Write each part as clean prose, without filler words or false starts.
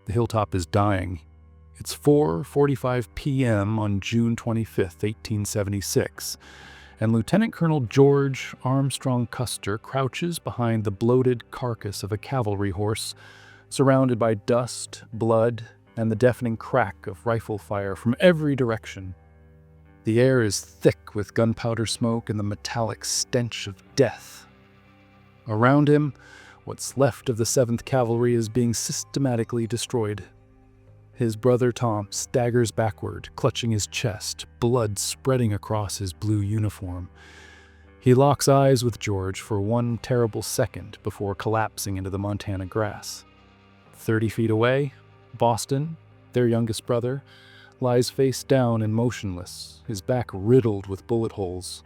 The hilltop is dying. It's 4:45 p.m. on June 25th, 1876, and Lieutenant Colonel George Armstrong Custer crouches behind the bloated carcass of a cavalry horse, surrounded by dust, blood, and the deafening crack of rifle fire from every direction. The air is thick with gunpowder smoke and the metallic stench of death. Around him, what's left of the 7th Cavalry is being systematically destroyed. His brother Tom staggers backward, clutching his chest, blood spreading across his blue uniform. He locks eyes with George for one terrible second before collapsing into the Montana grass. 30 feet away, Boston, their youngest brother, lies face down and motionless, his back riddled with bullet holes.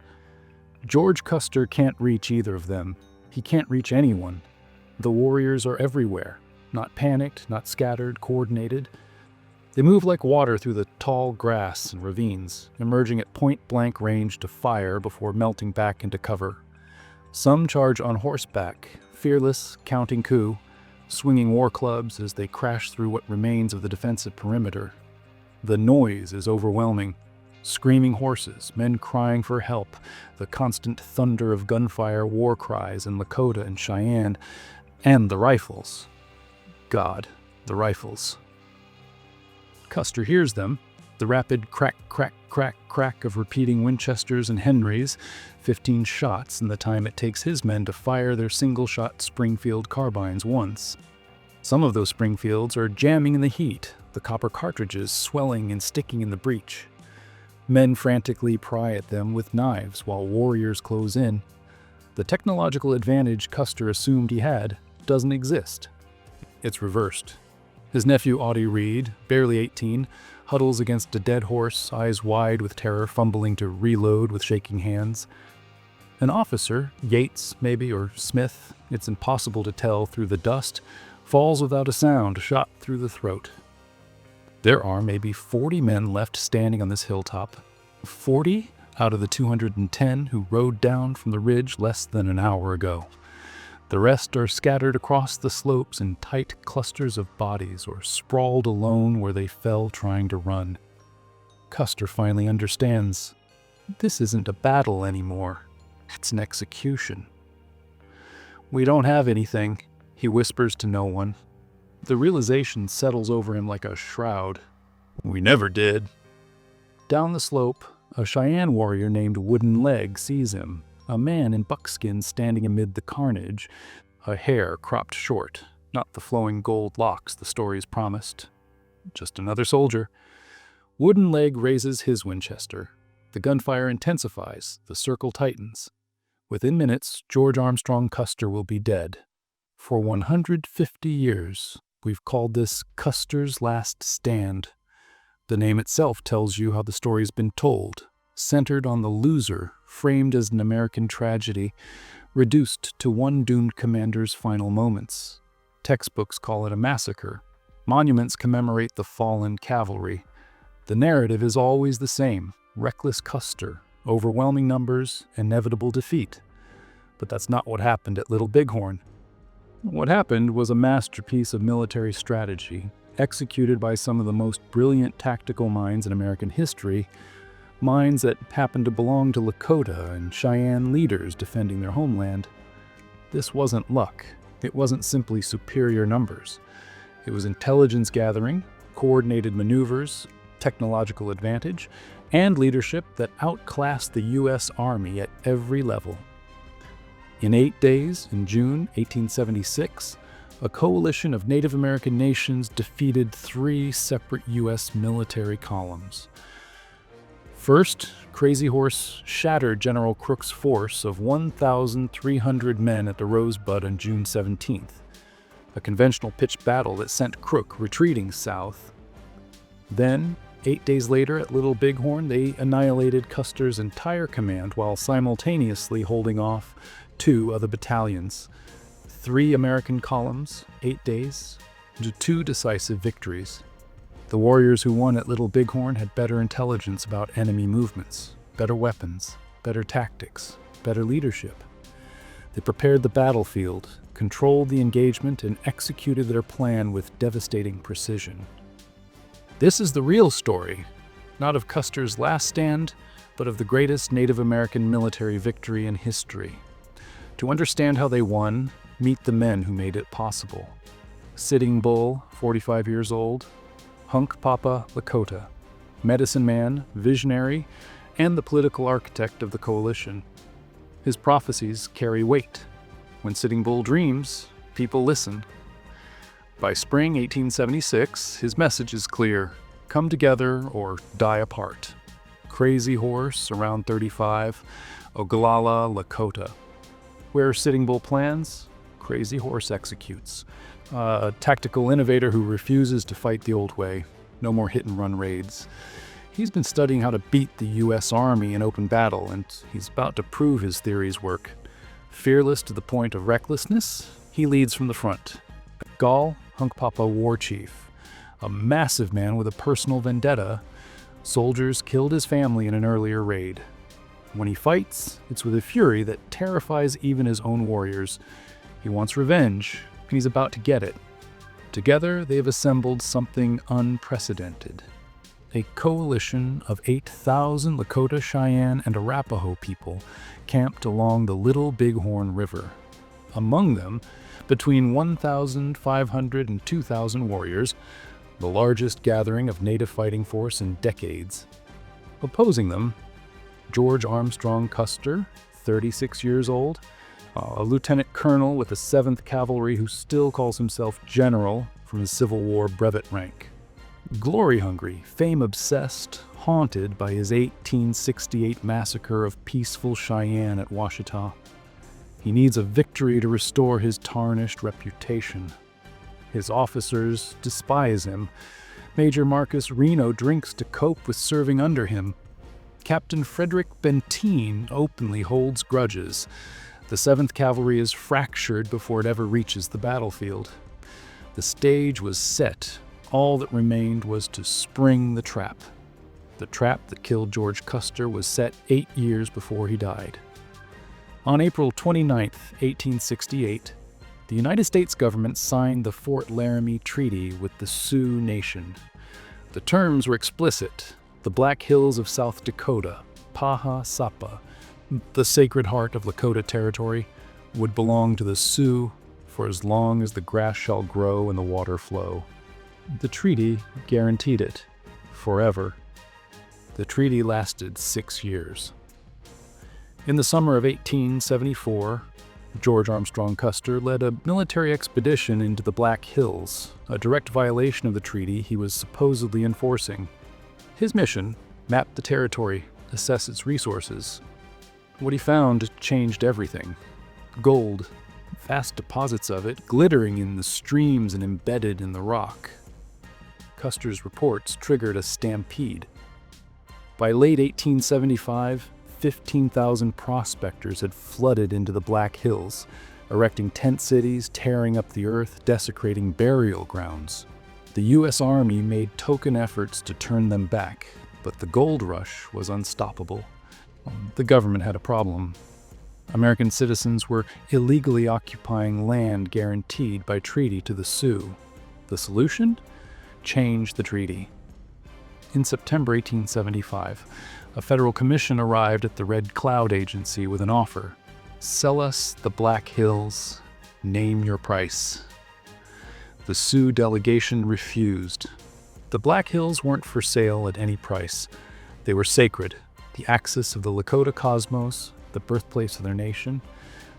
George Custer can't reach either of them. He can't reach anyone. The warriors are everywhere, not panicked, not scattered, coordinated. They move like water through the tall grass and ravines, emerging at point-blank range to fire before melting back into cover. Some charge on horseback, fearless, counting coup, swinging war clubs as they crash through what remains of the defensive perimeter. The noise is overwhelming. Screaming horses, men crying for help, the constant thunder of gunfire, war cries in Lakota and Cheyenne, and the rifles. God, the rifles. Custer hears them, the rapid crack, crack, crack, crack of repeating Winchesters and Henrys, 15 shots in the time it takes his men to fire their single-shot Springfield carbines once. Some of those Springfields are jamming in the heat, the copper cartridges swelling and sticking in the breech. Men frantically pry at them with knives while warriors close in. The technological advantage Custer assumed he had doesn't exist. It's reversed. His nephew Audie Reed, barely 18, huddles against a dead horse, eyes wide with terror, fumbling to reload with shaking hands. An officer, Yates maybe, or Smith, it's impossible to tell through the dust, falls without a sound, shot through the throat. There are maybe 40 men left standing on this hilltop. 40 out of the 210 who rode down from the ridge less than an hour ago. The rest are scattered across the slopes in tight clusters of bodies or sprawled alone where they fell trying to run. Custer finally understands. This isn't a battle anymore. It's an execution. "We don't have anything," he whispers to no one. The realization settles over him like a shroud. "We never did." Down the slope, a Cheyenne warrior named Wooden Leg sees him, a man in buckskin standing amid the carnage, a hair cropped short, not the flowing gold locks the stories promised. Just another soldier. Wooden Leg raises his Winchester. The gunfire intensifies, the circle tightens. Within minutes, George Armstrong Custer will be dead. For 150 years, we've called this Custer's Last Stand. The name itself tells you how the story's been told, centered on the loser, framed as an American tragedy, reduced to one doomed commander's final moments. Textbooks call it a massacre. Monuments commemorate the fallen cavalry. The narrative is always the same: reckless Custer, overwhelming numbers, inevitable defeat. But that's not what happened at Little Bighorn. What happened was a masterpiece of military strategy, executed by some of the most brilliant tactical minds in American history, minds that happened to belong to Lakota and Cheyenne leaders defending their homeland. This wasn't luck. It wasn't simply superior numbers. It was intelligence gathering, coordinated maneuvers, technological advantage, and leadership that outclassed the U.S. Army at every level. In 8 days, in June 1876, a coalition of Native American nations defeated 3 separate U.S. military columns. First, Crazy Horse shattered General Crook's force of 1,300 men at the Rosebud on June 17th, a conventional pitched battle that sent Crook retreating south. Then, 8 days later at Little Bighorn, they annihilated Custer's entire command while simultaneously holding off 2 other battalions. 3 American columns, 8 days, to 2 decisive victories. The warriors who won at Little Bighorn had better intelligence about enemy movements, better weapons, better tactics, better leadership. They prepared the battlefield, controlled the engagement and executed their plan with devastating precision. This is the real story, not of Custer's last stand, but of the greatest Native American military victory in history. To understand how they won, meet the men who made it possible. Sitting Bull, 45 years old, Hunk Papa Lakota, medicine man, visionary, and the political architect of the coalition. His prophecies carry weight. When Sitting Bull dreams, people listen. By spring 1876, his message is clear: come together or die apart. Crazy Horse, around 35, Oglala, Lakota. Where Sitting Bull plans, Crazy Horse executes. A tactical innovator who refuses to fight the old way. No more hit-and-run raids. He's been studying how to beat the U.S. Army in open battle, and he's about to prove his theories work. Fearless to the point of recklessness, he leads from the front. Gall, Hunk Papa war chief. A massive man with a personal vendetta. Soldiers killed his family in an earlier raid. When he fights, it's with a fury that terrifies even his own warriors. He wants revenge, and he's about to get it. Together, they have assembled something unprecedented. A coalition of 8,000 Lakota, Cheyenne, and Arapaho people camped along the Little Bighorn River. Among them, between 1,500 and 2,000 warriors, the largest gathering of native fighting force in decades. Opposing them, George Armstrong Custer, 36 years old, a lieutenant colonel with the 7th Cavalry who still calls himself general from his Civil War brevet rank. Glory-hungry, fame-obsessed, haunted by his 1868 massacre of peaceful Cheyenne at Ouachita. He needs a victory to restore his tarnished reputation. His officers despise him. Major Marcus Reno drinks to cope with serving under him. Captain Frederick Bentine openly holds grudges. The 7th Cavalry is fractured before it ever reaches the battlefield. The stage was set. All that remained was to spring the trap. The trap that killed George Custer was set 8 years before he died. On April 29, 1868, the United States government signed the Fort Laramie Treaty with the Sioux Nation. The terms were explicit. The Black Hills of South Dakota, Paha Sapa, the Sacred Heart of Lakota territory, would belong to the Sioux for as long as the grass shall grow and the water flow. The treaty guaranteed it, forever. The treaty lasted 6 years. In the summer of 1874, George Armstrong Custer led a military expedition into the Black Hills, a direct violation of the treaty he was supposedly enforcing. His mission: map the territory, assess its resources. What he found changed everything. Gold, vast deposits of it, glittering in the streams and embedded in the rock. Custer's reports triggered a stampede. By late 1875, 15,000 prospectors had flooded into the Black Hills, erecting tent cities, tearing up the earth, desecrating burial grounds. The U.S. Army made token efforts to turn them back, but the gold rush was unstoppable. The government had a problem. American citizens were illegally occupying land guaranteed by treaty to the Sioux. The solution? Change the treaty. In September 1875, a federal commission arrived at the Red Cloud Agency with an offer. Sell us the Black Hills. Name your price. The Sioux delegation refused. The Black Hills weren't for sale at any price. They were sacred, the axis of the Lakota cosmos, the birthplace of their nation.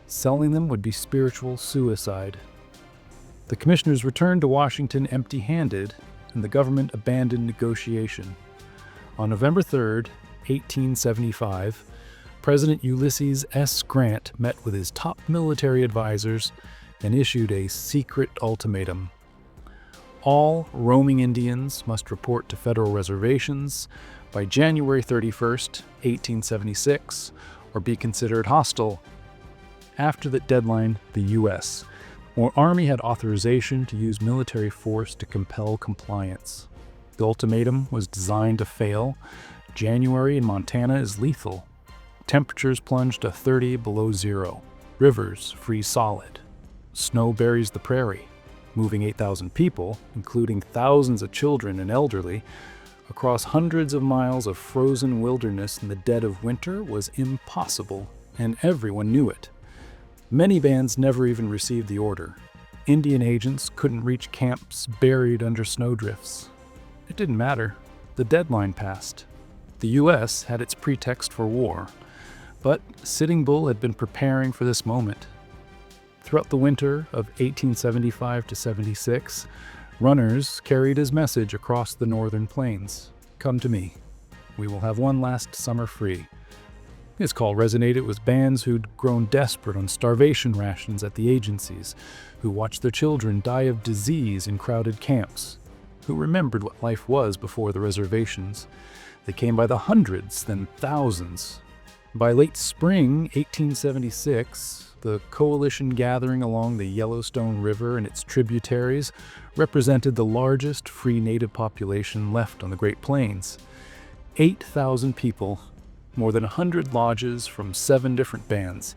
Selling them would be spiritual suicide. The commissioners returned to Washington empty-handed, and the government abandoned negotiation. On November 3, 1875, President Ulysses S. Grant met with his top military advisors and issued a secret ultimatum. All roaming Indians must report to federal reservations by January 31, 1876, or be considered hostile. After that deadline, the U.S. Army had authorization to use military force to compel compliance. The ultimatum was designed to fail. January in Montana is lethal. Temperatures plunge to 30 below zero. Rivers freeze solid. Snow buries the prairie. Moving 8,000 people, including thousands of children and elderly, across hundreds of miles of frozen wilderness in the dead of winter was impossible, and everyone knew it. Many bands never even received the order. Indian agents couldn't reach camps buried under snowdrifts. It didn't matter. The deadline passed. The U.S. had its pretext for war, but Sitting Bull had been preparing for this moment. Throughout the winter of 1875 to 76, runners carried his message across the northern plains. Come to me. We will have one last summer free. His call resonated with bands who'd grown desperate on starvation rations at the agencies, who watched their children die of disease in crowded camps, who remembered what life was before the reservations. They came by the hundreds, then thousands. By late spring 1876, the coalition gathering along the Yellowstone River and its tributaries represented the largest free native population left on the Great Plains. 8,000 people, more than 100 lodges from 7 different bands: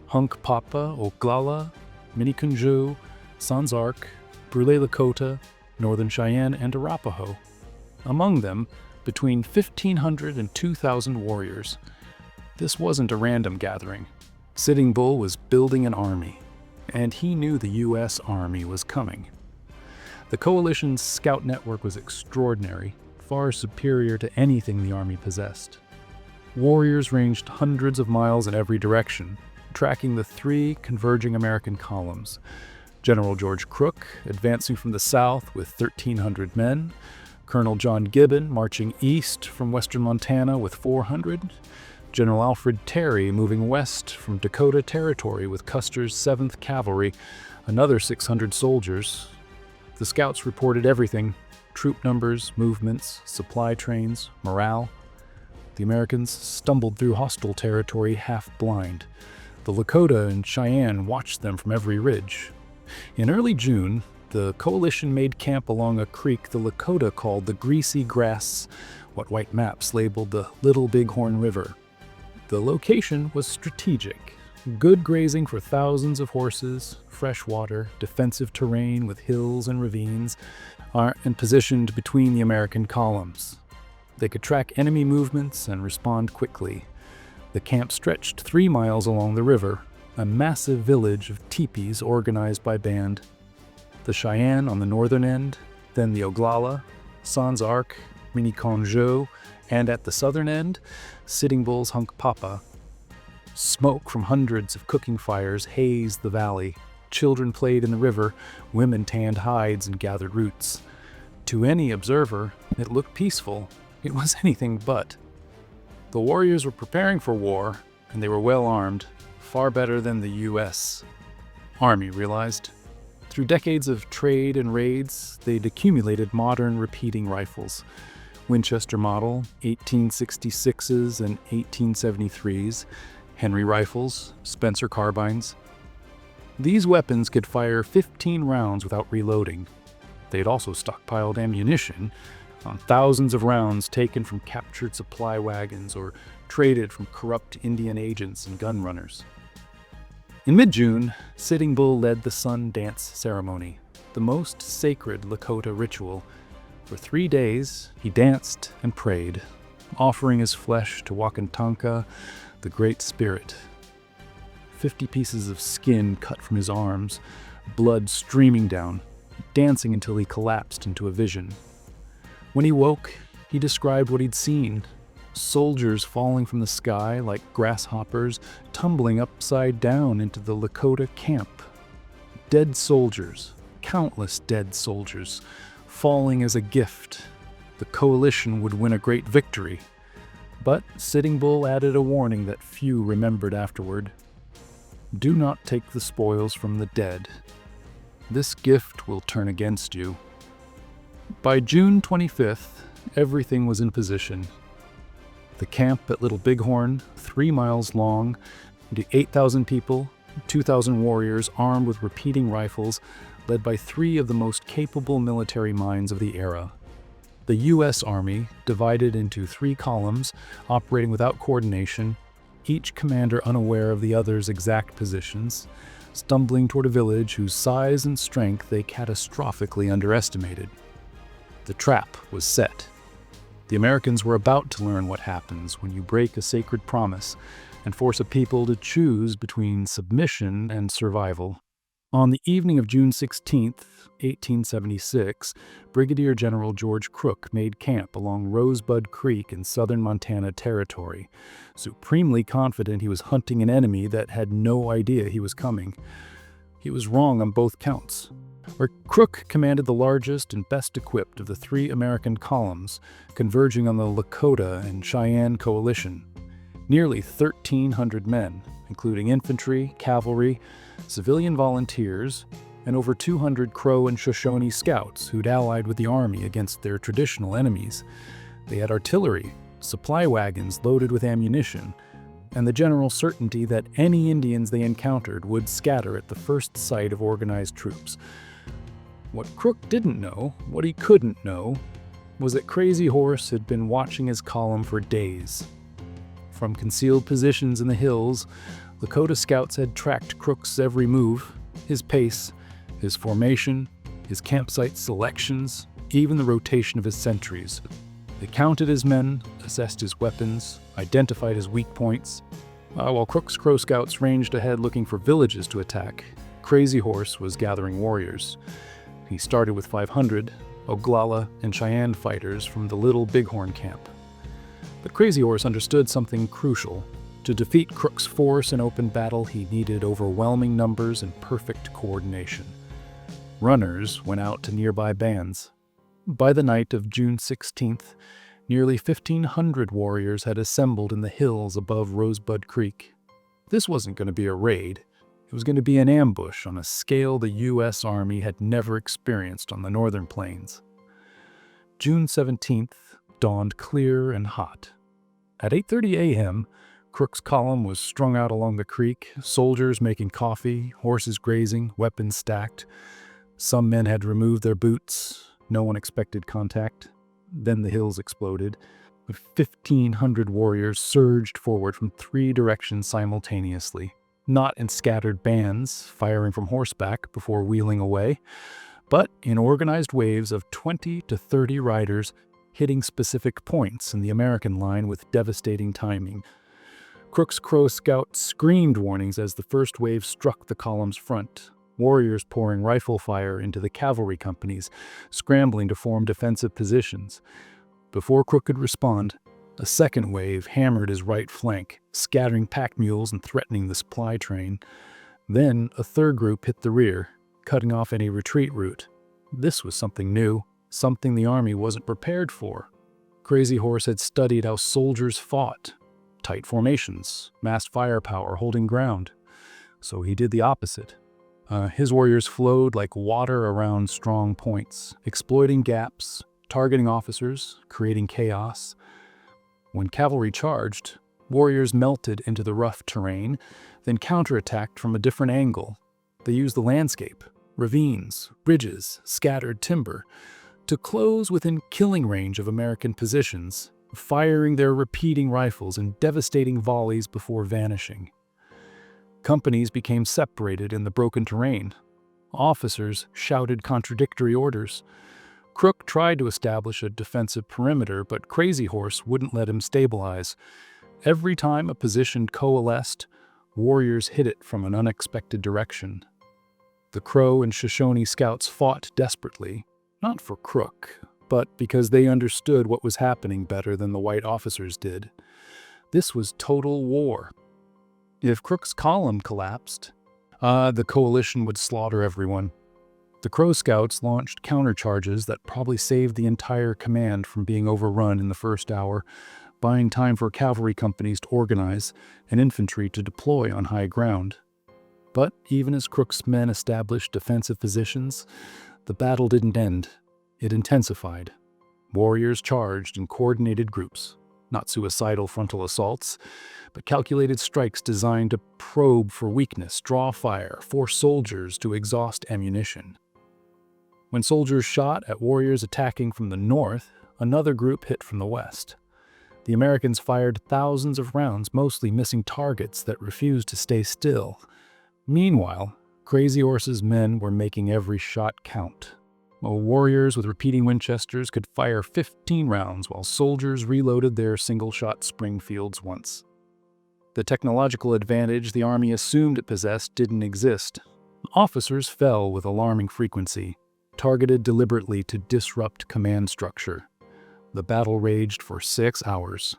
Hunkpapa, Oglala, Miniconjou, Sans Arc, Brule Lakota, Northern Cheyenne, and Arapaho. Among them, between 1,500 and 2,000 warriors. This wasn't a random gathering. Sitting Bull was building an army, and he knew the U.S. Army was coming. The coalition's scout network was extraordinary, far superior to anything the Army possessed. Warriors ranged hundreds of miles in every direction, tracking the 3 converging American columns. General George Crook advancing from the south with 1,300 men, Colonel John Gibbon marching east from western Montana with 400, General Alfred Terry moving west from Dakota Territory with Custer's 7th Cavalry, another 600 soldiers. The scouts reported everything: troop numbers, movements, supply trains, morale. The Americans stumbled through hostile territory half-blind. The Lakota and Cheyenne watched them from every ridge. In early June, the coalition made camp along a creek the Lakota called the Greasy Grass, what white maps labeled the Little Bighorn River. The location was strategic. Good grazing for thousands of horses, fresh water, defensive terrain with hills and ravines, and positioned between the American columns. They could track enemy movements and respond quickly. The camp stretched 3 miles along the river, a massive village of teepees organized by band. The Cheyenne on the northern end, then the Oglala, Sans Arc, Miniconjou, and at the southern end, Sitting Bull's Hunkpapa. Smoke from hundreds of cooking fires hazed the valley. Children played in the river, women tanned hides and gathered roots. To any observer, it looked peaceful. It was anything but. The warriors were preparing for war, and they were well armed, far better than the U.S. Army realized. Through decades of trade and raids, they'd accumulated modern repeating rifles. Winchester model, 1866s and 1873s, Henry rifles, Spencer carbines. These weapons could fire 15 rounds without reloading. They'd also stockpiled ammunition on thousands of rounds taken from captured supply wagons or traded from corrupt Indian agents and gun runners. In mid-June, Sitting Bull led the sun dance ceremony, the most sacred Lakota ritual. For 3 days, he danced and prayed, offering his flesh to Wakantanka, the Great Spirit. 50 pieces of skin cut from his arms, blood streaming down, dancing until he collapsed into a vision. When he woke, he described what he'd seen: soldiers falling from the sky like grasshoppers, tumbling upside down into the Lakota camp. Dead soldiers, countless dead soldiers, falling as a gift. The coalition would win a great victory. But Sitting Bull added a warning that few remembered afterward. Do not take the spoils from the dead. This gift will turn against you. By June 25th, everything was in position. The camp at Little Bighorn, 3 miles long, to 8,000 people, 2,000 warriors armed with repeating rifles, led by 3 of the most capable military minds of the era. The U.S. Army, divided into 3 columns, operating without coordination, each commander unaware of the other's exact positions. stumbling toward a village whose size and strength they catastrophically underestimated. The trap was set. The Americans were about to learn what happens when you break a sacred promise and force a people to choose between submission and survival. On the evening of June 16, 1876, Brigadier General George Crook made camp along Rosebud Creek in southern Montana Territory, supremely confident he was hunting an enemy that had no idea he was coming. He was wrong on both counts. Crook commanded the largest and best equipped of the three American columns, converging on the Lakota and Cheyenne coalition. Nearly 1,300 men, including infantry, cavalry, civilian volunteers, and over 200 Crow and Shoshone scouts who'd allied with the army against their traditional enemies. They had artillery, supply wagons loaded with ammunition, and the general certainty that any Indians they encountered would scatter at the first sight of organized troops. What Crook didn't know, what he couldn't know, was that Crazy Horse had been watching his column for days. From concealed positions in the hills, Lakota scouts had tracked Crook's every move, his pace, his formation, his campsite selections, even the rotation of his sentries. They counted his men, assessed his weapons, identified his weak points. While Crook's Crow scouts ranged ahead looking for villages to attack, Crazy Horse was gathering warriors. He started with 500 Oglala and Cheyenne fighters from the Little Bighorn camp. But Crazy Horse understood something crucial. To defeat Crook's force in open battle, he needed overwhelming numbers and perfect coordination. Runners went out to nearby bands. By the night of June 16th, nearly 1,500 warriors had assembled in the hills above Rosebud Creek. This wasn't going to be a raid. It was going to be an ambush on a scale the U.S. Army had never experienced on the northern plains. June 17th dawned clear and hot. At 8:30 a.m., Crook's column was strung out along the creek, soldiers making coffee, horses grazing, weapons stacked. Some men had removed their boots. No one expected contact. Then the hills exploded. 1,500 warriors surged forward from three directions simultaneously, not in scattered bands, firing from horseback before wheeling away, but in organized waves of 20 to 30 riders hitting specific points in the American line with devastating timing. Crook's Crow scouts screamed warnings as the first wave struck the column's front, warriors pouring rifle fire into the cavalry companies, scrambling to form defensive positions. Before Crook could respond, a second wave hammered his right flank, scattering pack mules and threatening the supply train. Then a third group hit the rear, cutting off any retreat route. This was something new, something the army wasn't prepared for. Crazy Horse had studied how soldiers fought. Tight formations, massed firepower, holding ground. So he did the opposite. His warriors flowed like water around strong points, exploiting gaps, targeting officers, creating chaos. When cavalry charged, warriors melted into the rough terrain, then counterattacked from a different angle. They used the landscape, ravines, bridges, scattered timber, to close within killing range of American positions, firing their repeating rifles in devastating volleys before vanishing. Companies became separated in the broken terrain. Officers shouted contradictory orders. Crook tried to establish a defensive perimeter, but Crazy Horse wouldn't let him stabilize. Every time a position coalesced, warriors hit it from an unexpected direction. The Crow and Shoshone scouts fought desperately, not for Crook, but because they understood what was happening better than the white officers did. This was total war. If Crook's column collapsed, the coalition would slaughter everyone. The Crow scouts launched countercharges that probably saved the entire command from being overrun in the first hour, buying time for cavalry companies to organize and infantry to deploy on high ground. But even as Crook's men established defensive positions, the battle didn't end. It intensified. Warriors charged in coordinated groups, not suicidal frontal assaults, but calculated strikes designed to probe for weakness, draw fire, force soldiers to exhaust ammunition. When soldiers shot at warriors attacking from the north, another group hit from the west. The Americans fired thousands of rounds, mostly missing targets that refused to stay still. Meanwhile, Crazy Horse's men were making every shot count. Warriors with repeating Winchesters could fire 15 rounds while soldiers reloaded their single-shot Springfields once. The technological advantage the Army assumed it possessed didn't exist. Officers fell with alarming frequency, targeted deliberately to disrupt command structure. The battle raged for 6 hours.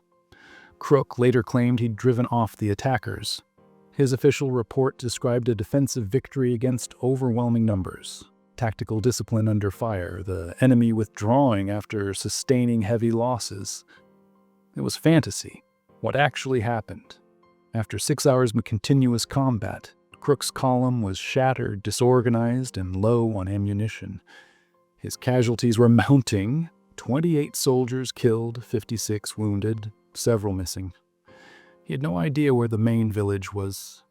Crook later claimed he'd driven off the attackers. His official report described a defensive victory against overwhelming numbers, tactical discipline under fire, the enemy withdrawing after sustaining heavy losses. It was fantasy. What actually happened? After 6 hours of continuous combat, Crook's column was shattered, disorganized, and low on ammunition. His casualties were mounting: 28 soldiers killed, 56 wounded, several missing. He had no idea where the main village was.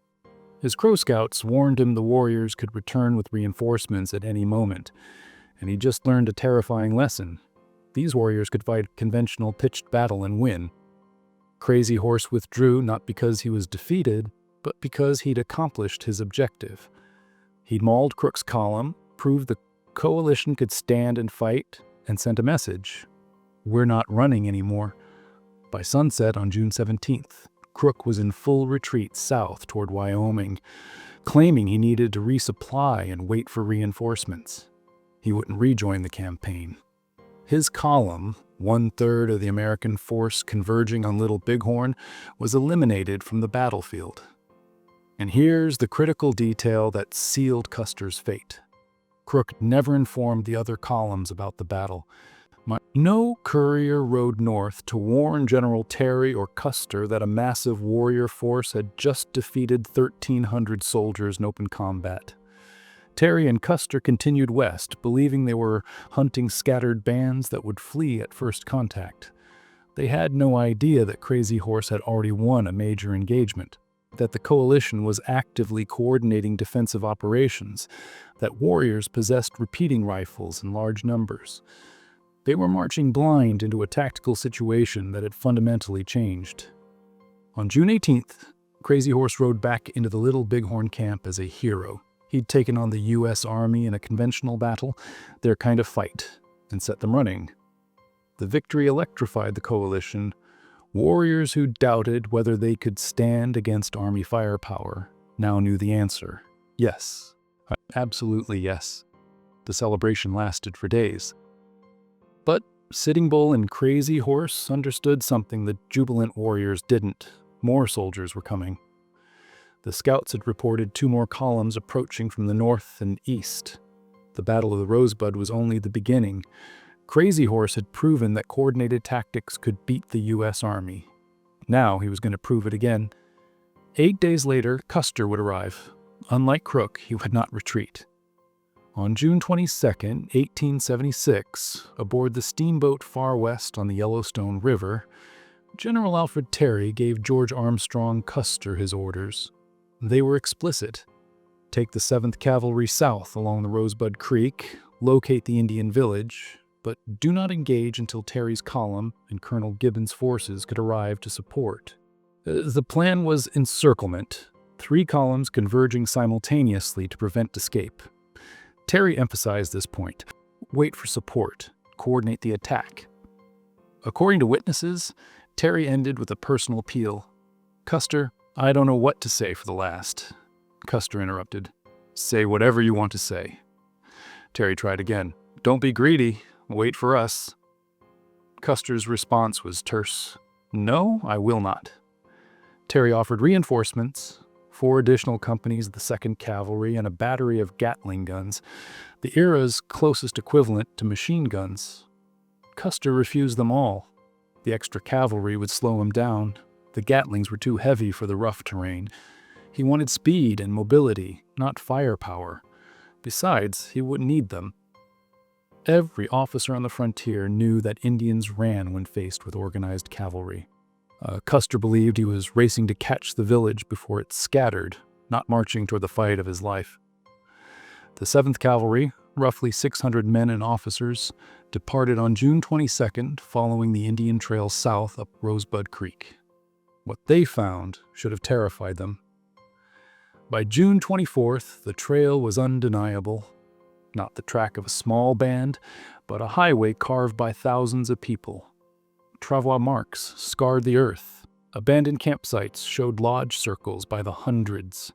His Crow scouts warned him the warriors could return with reinforcements at any moment, and he just learned a terrifying lesson. These warriors could fight conventional pitched battle and win. Crazy Horse withdrew not because he was defeated, but because he'd accomplished his objective. He'd mauled Crook's column, proved the coalition could stand and fight, and sent a message: "We're not running anymore." By sunset on June 17th, Crook was in full retreat south toward Wyoming, claiming he needed to resupply and wait for reinforcements. He wouldn't rejoin the campaign. His column, 1/3 of the American force converging on Little Bighorn, was eliminated from the battlefield. And here's the critical detail that sealed Custer's fate. Crook never informed the other columns about the battle. No courier rode north to warn General Terry or Custer that a massive warrior force had just defeated 1,300 soldiers in open combat. Terry and Custer continued west, believing they were hunting scattered bands that would flee at first contact. They had no idea that Crazy Horse had already won a major engagement, that the coalition was actively coordinating defensive operations, that warriors possessed repeating rifles in large numbers. They were marching blind into a tactical situation that had fundamentally changed. On June 18th, Crazy Horse rode back into the Little Bighorn camp as a hero. He'd taken on the U.S. Army in a conventional battle, their kind of fight, and set them running. The victory electrified the coalition. Warriors who doubted whether they could stand against Army firepower now knew the answer. Yes, absolutely yes. The celebration lasted for days. But Sitting Bull and Crazy Horse understood something the jubilant warriors didn't. More soldiers were coming. The scouts had reported 2 more columns approaching from the north and east. The Battle of the Rosebud was only the beginning. Crazy Horse had proven that coordinated tactics could beat the U.S. Army. Now he was going to prove it again. 8 days later, Custer would arrive. Unlike Crook, he would not retreat. On June 22, 1876, aboard the steamboat Far West on the Yellowstone River, General Alfred Terry gave George Armstrong Custer his orders. They were explicit. Take the 7th Cavalry south along the Rosebud Creek, locate the Indian village, but do not engage until Terry's column and Colonel Gibbon's forces could arrive to support. The plan was encirclement, 3 columns converging simultaneously to prevent escape. Terry emphasized this point: wait for support, coordinate the attack. According to witnesses, Terry ended with a personal appeal. "Custer, I don't know what to say for the last." Custer interrupted. "Say whatever you want to say." Terry tried again. "Don't be greedy. Wait for us." Custer's response was terse. "No, I will not." Terry offered reinforcements, 4 additional companies of the 2nd Cavalry, and a battery of Gatling guns, the era's closest equivalent to machine guns. Custer refused them all. The extra cavalry would slow him down. The Gatlings were too heavy for the rough terrain. He wanted speed and mobility, not firepower. Besides, he wouldn't need them. Every officer on the frontier knew that Indians ran when faced with organized cavalry. Custer believed he was racing to catch the village before it scattered, not marching toward the fight of his life. The 7th Cavalry, roughly 600 men and officers, departed on June 22nd, following the Indian Trail south up Rosebud Creek. What they found should have terrified them. By June 24th, the trail was undeniable. Not the track of a small band, but a highway carved by thousands of people. Travois marks scarred the earth. Abandoned campsites showed lodge circles by the hundreds.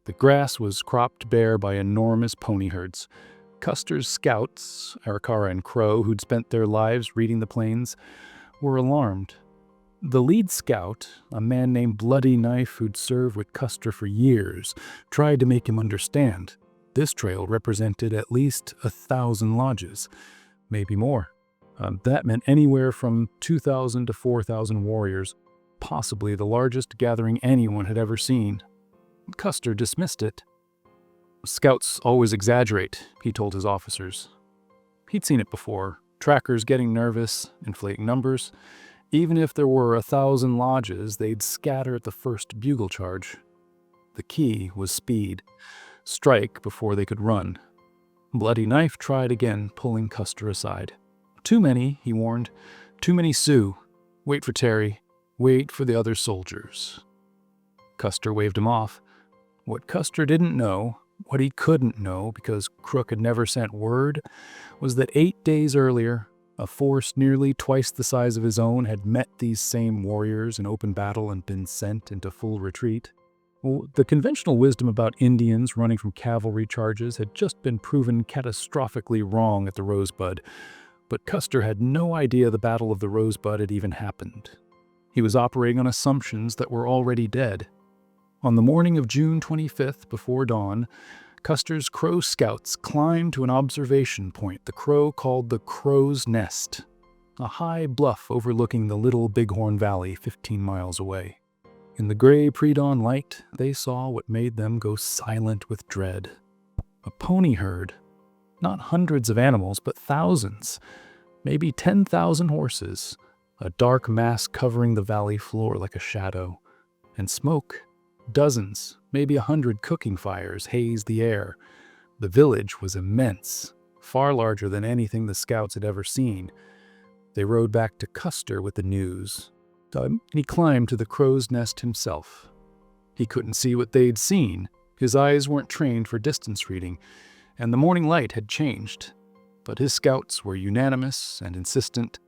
The grass was cropped bare by enormous pony herds. Custer's scouts, Arikara and Crow, who'd spent their lives reading the plains, were alarmed. The lead scout, a man named Bloody Knife who'd served with Custer for years, tried to make him understand. This trail represented at least 1,000 lodges, maybe more. That meant anywhere from 2,000 to 4,000 warriors, possibly the largest gathering anyone had ever seen. Custer dismissed it. Scouts always exaggerate, he told his officers. He'd seen it before, trackers getting nervous, inflating numbers. Even if there were 1,000 lodges, they'd scatter at the first bugle charge. The key was speed. Strike before they could run. Bloody Knife tried again, pulling Custer aside. Too many, he warned. Too many Sioux. Wait for Terry. Wait for the other soldiers. Custer waved him off. What Custer didn't know, what he couldn't know because Crook had never sent word, was that 8 days earlier, a force nearly twice the size of his own had met these same warriors in open battle and been sent into full retreat. Well, the conventional wisdom about Indians running from cavalry charges had just been proven catastrophically wrong at the Rosebud, but Custer had no idea the Battle of the Rosebud had even happened. He was operating on assumptions that were already dead. On the morning of June 25th, before dawn, Custer's Crow scouts climbed to an observation point the Crow called the Crow's Nest, a high bluff overlooking the Little Bighorn Valley 15 miles away. In the gray pre-dawn light, they saw what made them go silent with dread. A pony herd. Not hundreds of animals, but thousands. Maybe 10,000 horses. A dark mass covering the valley floor like a shadow. And smoke. Dozens, maybe 100 cooking fires hazed the air. The village was immense, far larger than anything the scouts had ever seen. They rode back to Custer with the news. He climbed to the Crow's Nest himself. He couldn't see what they'd seen. His eyes weren't trained for distance reading, and the morning light had changed. But his scouts were unanimous and insistent.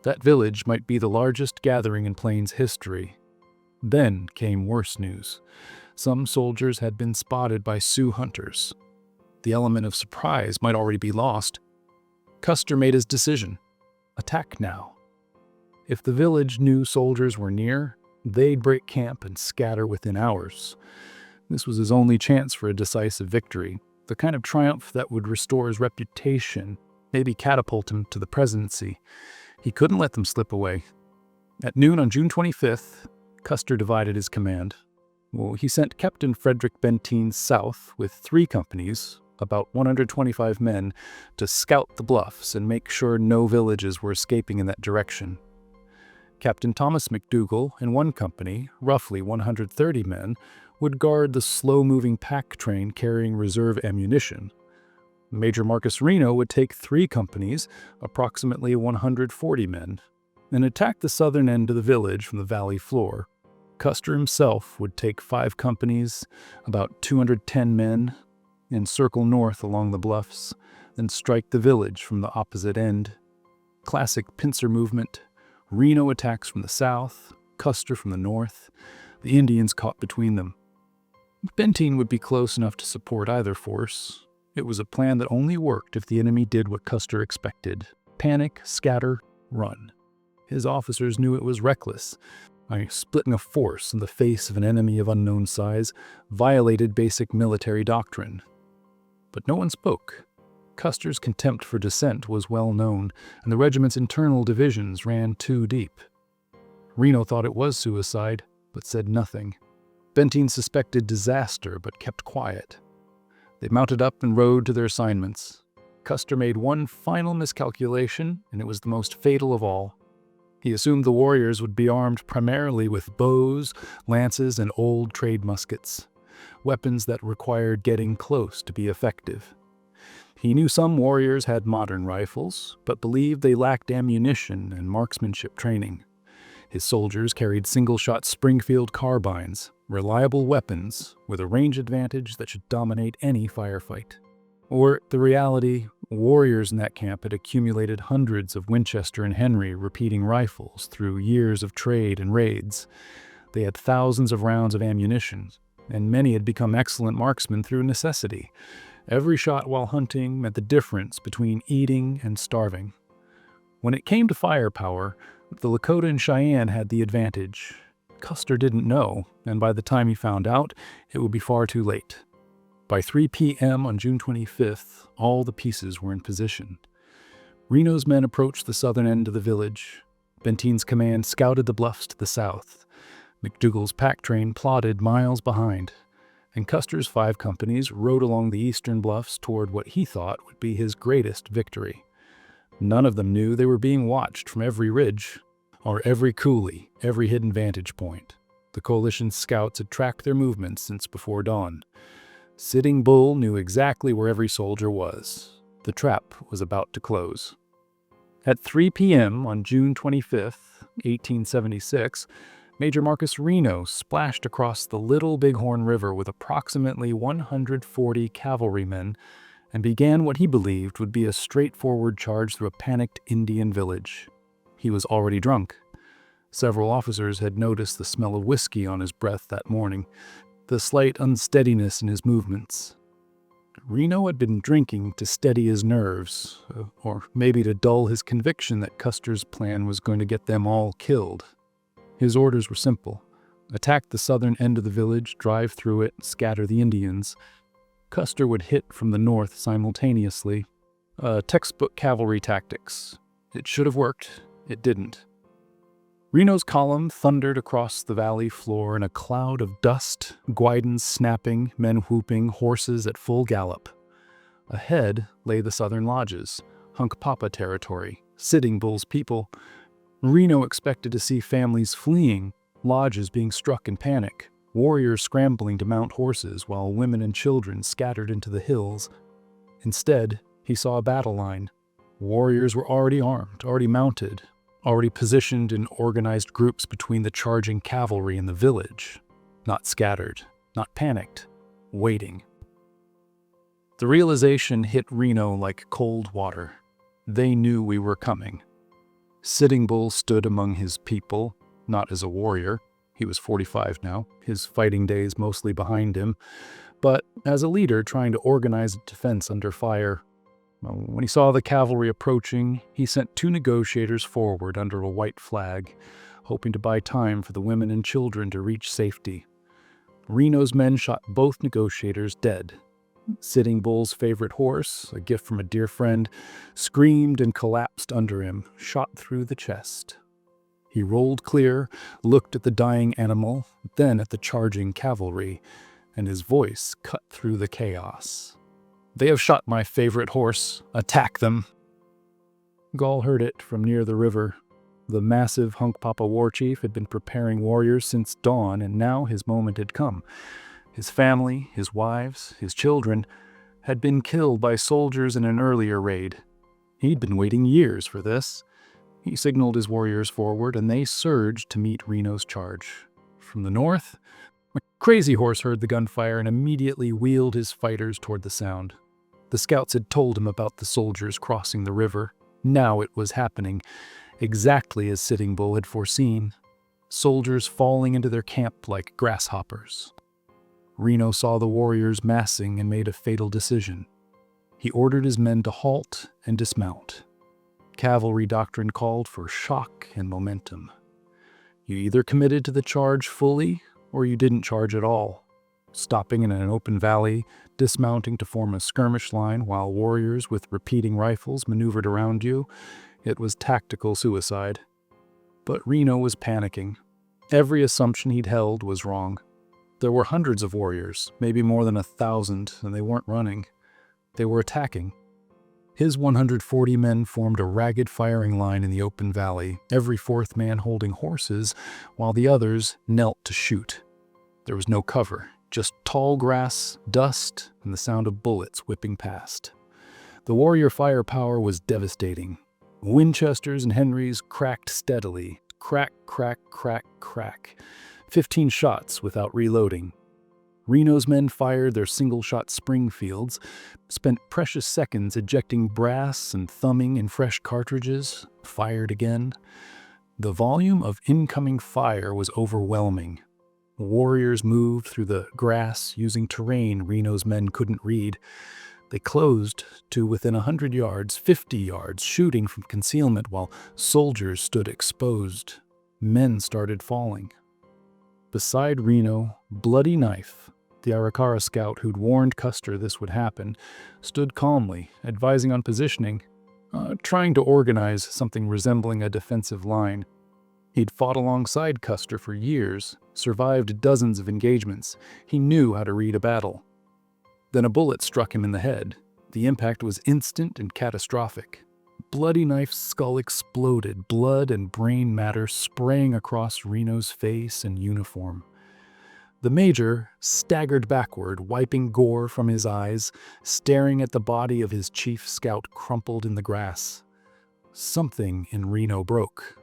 That village might be the largest gathering in Plains history. Then came worse news. Some soldiers had been spotted by Sioux hunters. The element of surprise might already be lost. Custer made his decision. Attack now. If the village knew soldiers were near, they'd break camp and scatter within hours. This was his only chance for a decisive victory, the kind of triumph that would restore his reputation, maybe catapult him to the presidency. He couldn't let them slip away. At noon on June 25th, Custer divided his command. He sent Captain Frederick Bentine south with 3 companies, about 125 men, to scout the bluffs and make sure no villages were escaping in that direction. Captain Thomas McDougall and 1 company, roughly 130 men, would guard the slow-moving pack train carrying reserve ammunition. Major Marcus Reno would take 3 companies, approximately 140 men, and attack the southern end of the village from the valley floor. Custer himself would take 5 companies, about 210 men, and circle north along the bluffs, then strike the village from the opposite end. Classic pincer movement. Reno attacks from the south, Custer from the north, the Indians caught between them. Bentine would be close enough to support either force. It was a plan that only worked if the enemy did what Custer expected. Panic, scatter, run. His officers knew it was reckless. Splitting a force in the face of an enemy of unknown size violated basic military doctrine. But no one spoke. Custer's contempt for dissent was well known, and the regiment's internal divisions ran too deep. Reno thought it was suicide, but said nothing. Bentine suspected disaster, but kept quiet. They mounted up and rode to their assignments. Custer made one final miscalculation, and it was the most fatal of all. He assumed the warriors would be armed primarily with bows, lances, and old trade muskets, weapons that required getting close to be effective. He knew some warriors had modern rifles, but believed they lacked ammunition and marksmanship training. His soldiers carried single-shot Springfield carbines, reliable weapons with a range advantage that should dominate any firefight. Or the reality, warriors in that camp had accumulated hundreds of Winchester and Henry repeating rifles through years of trade and raids. They had thousands of rounds of ammunition, and many had become excellent marksmen through necessity. Every shot while hunting meant the difference between eating and starving. When it came to firepower, the Lakota and Cheyenne had the advantage. Custer didn't know, and by the time he found out, it would be far too late. By 3 p.m. on June 25th, all the pieces were in position. Reno's men approached the southern end of the village. Bentine's command scouted the bluffs to the south. McDougal's pack train plodded miles behind, and Custer's 5 companies rode along the eastern bluffs toward what he thought would be his greatest victory. None of them knew they were being watched from every ridge, or every coulee, every hidden vantage point. The coalition's scouts had tracked their movements since before dawn. Sitting Bull knew exactly where every soldier was. The trap was about to close. At 3 p.m. on June 25th, 1876, Major Marcus Reno splashed across the Little Bighorn River with approximately 140 cavalrymen and began what he believed would be a straightforward charge through a panicked Indian village. He was already drunk. Several officers had noticed the smell of whiskey on his breath that morning, the slight unsteadiness in his movements. Reno had been drinking to steady his nerves, or maybe to dull his conviction that Custer's plan was going to get them all killed. His orders were simple: attack the southern end of the village, drive through it, scatter the Indians. Custer would hit from the north simultaneously. Textbook cavalry tactics. It should have worked. It didn't. Reno's column thundered across the valley floor in a cloud of dust, guidons snapping, men whooping, horses at full gallop. Ahead lay the southern lodges, Hunkpapa territory, Sitting Bull's people. Reno expected to see families fleeing, lodges being struck in panic, warriors scrambling to mount horses while women and children scattered into the hills. Instead, he saw a battle line. Warriors were already armed, already mounted, already positioned in organized groups between the charging cavalry and the village. Not scattered, not panicked, waiting. The realization hit Reno like cold water. They knew we were coming. Sitting Bull stood among his people, not as a warrior. He was 45 now, his fighting days mostly behind him, but as a leader trying to organize a defense under fire. When he saw the cavalry approaching, he sent 2 negotiators forward under a white flag, hoping to buy time for the women and children to reach safety. Reno's men shot both negotiators dead. Sitting Bull's favorite horse, a gift from a dear friend, screamed and collapsed under him, shot through the chest. He rolled clear, looked at the dying animal, then at the charging cavalry, and his voice cut through the chaos. "They have shot my favorite horse. Attack them!" Gall heard it from near the river. The massive Hunkpapa war chief had been preparing warriors since dawn, and now his moment had come. His family, his wives, his children had been killed by soldiers in an earlier raid. He'd been waiting years for this. He signaled his warriors forward, and they surged to meet Reno's charge. From the north, Crazy Horse heard the gunfire and immediately wheeled his fighters toward the sound. The scouts had told him about the soldiers crossing the river. Now it was happening, exactly as Sitting Bull had foreseen. Soldiers falling into their camp like grasshoppers. Reno saw the warriors massing and made a fatal decision. He ordered his men to halt and dismount. Cavalry doctrine called for shock and momentum. You either committed to the charge fully, or you didn't charge at all. Stopping in an open valley, dismounting to form a skirmish line while warriors with repeating rifles maneuvered around you, it was tactical suicide. But Reno was panicking. Every assumption he'd held was wrong. There were hundreds of warriors, maybe more than 1,000, and they weren't running. They were attacking. His 140 men formed a ragged firing line in the open valley, every 4th man holding horses, while the others knelt to shoot. There was no cover, just tall grass, dust, and the sound of bullets whipping past. The warrior firepower was devastating. Winchesters and Henrys cracked steadily, Crack, crack, crack, crack. 15 shots without reloading. Reno's men fired their single-shot Springfields, spent precious seconds ejecting brass and thumbing in fresh cartridges, fired again. The volume of incoming fire was overwhelming. Warriors moved through the grass using terrain Reno's men couldn't read. They closed to within 100 yards, 50 yards, shooting from concealment while soldiers stood exposed. Men started falling. Beside Reno, Bloody Knife, the Arikara scout who'd warned Custer this would happen, stood calmly, advising on positioning, trying to organize something resembling a defensive line. He'd fought alongside Custer for years, survived dozens of engagements. He knew how to read a battle. Then a bullet struck him in the head. The impact was instant and catastrophic. Bloody Knife's skull exploded, blood and brain matter spraying across Reno's face and uniform. The major staggered backward, wiping gore from his eyes, staring at the body of his chief scout crumpled in the grass. Something in Reno broke.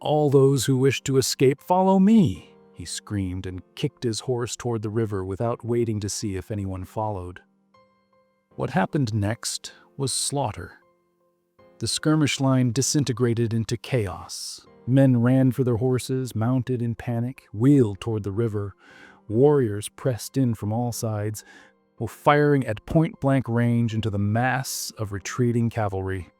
"All those who wish to escape, follow me!" he screamed and kicked his horse toward the river without waiting to see if anyone followed. What happened next was slaughter. The skirmish line disintegrated into chaos. Men ran for their horses, mounted in panic, wheeled toward the river. Warriors pressed in from all sides, while firing at point-blank range into the mass of retreating cavalry.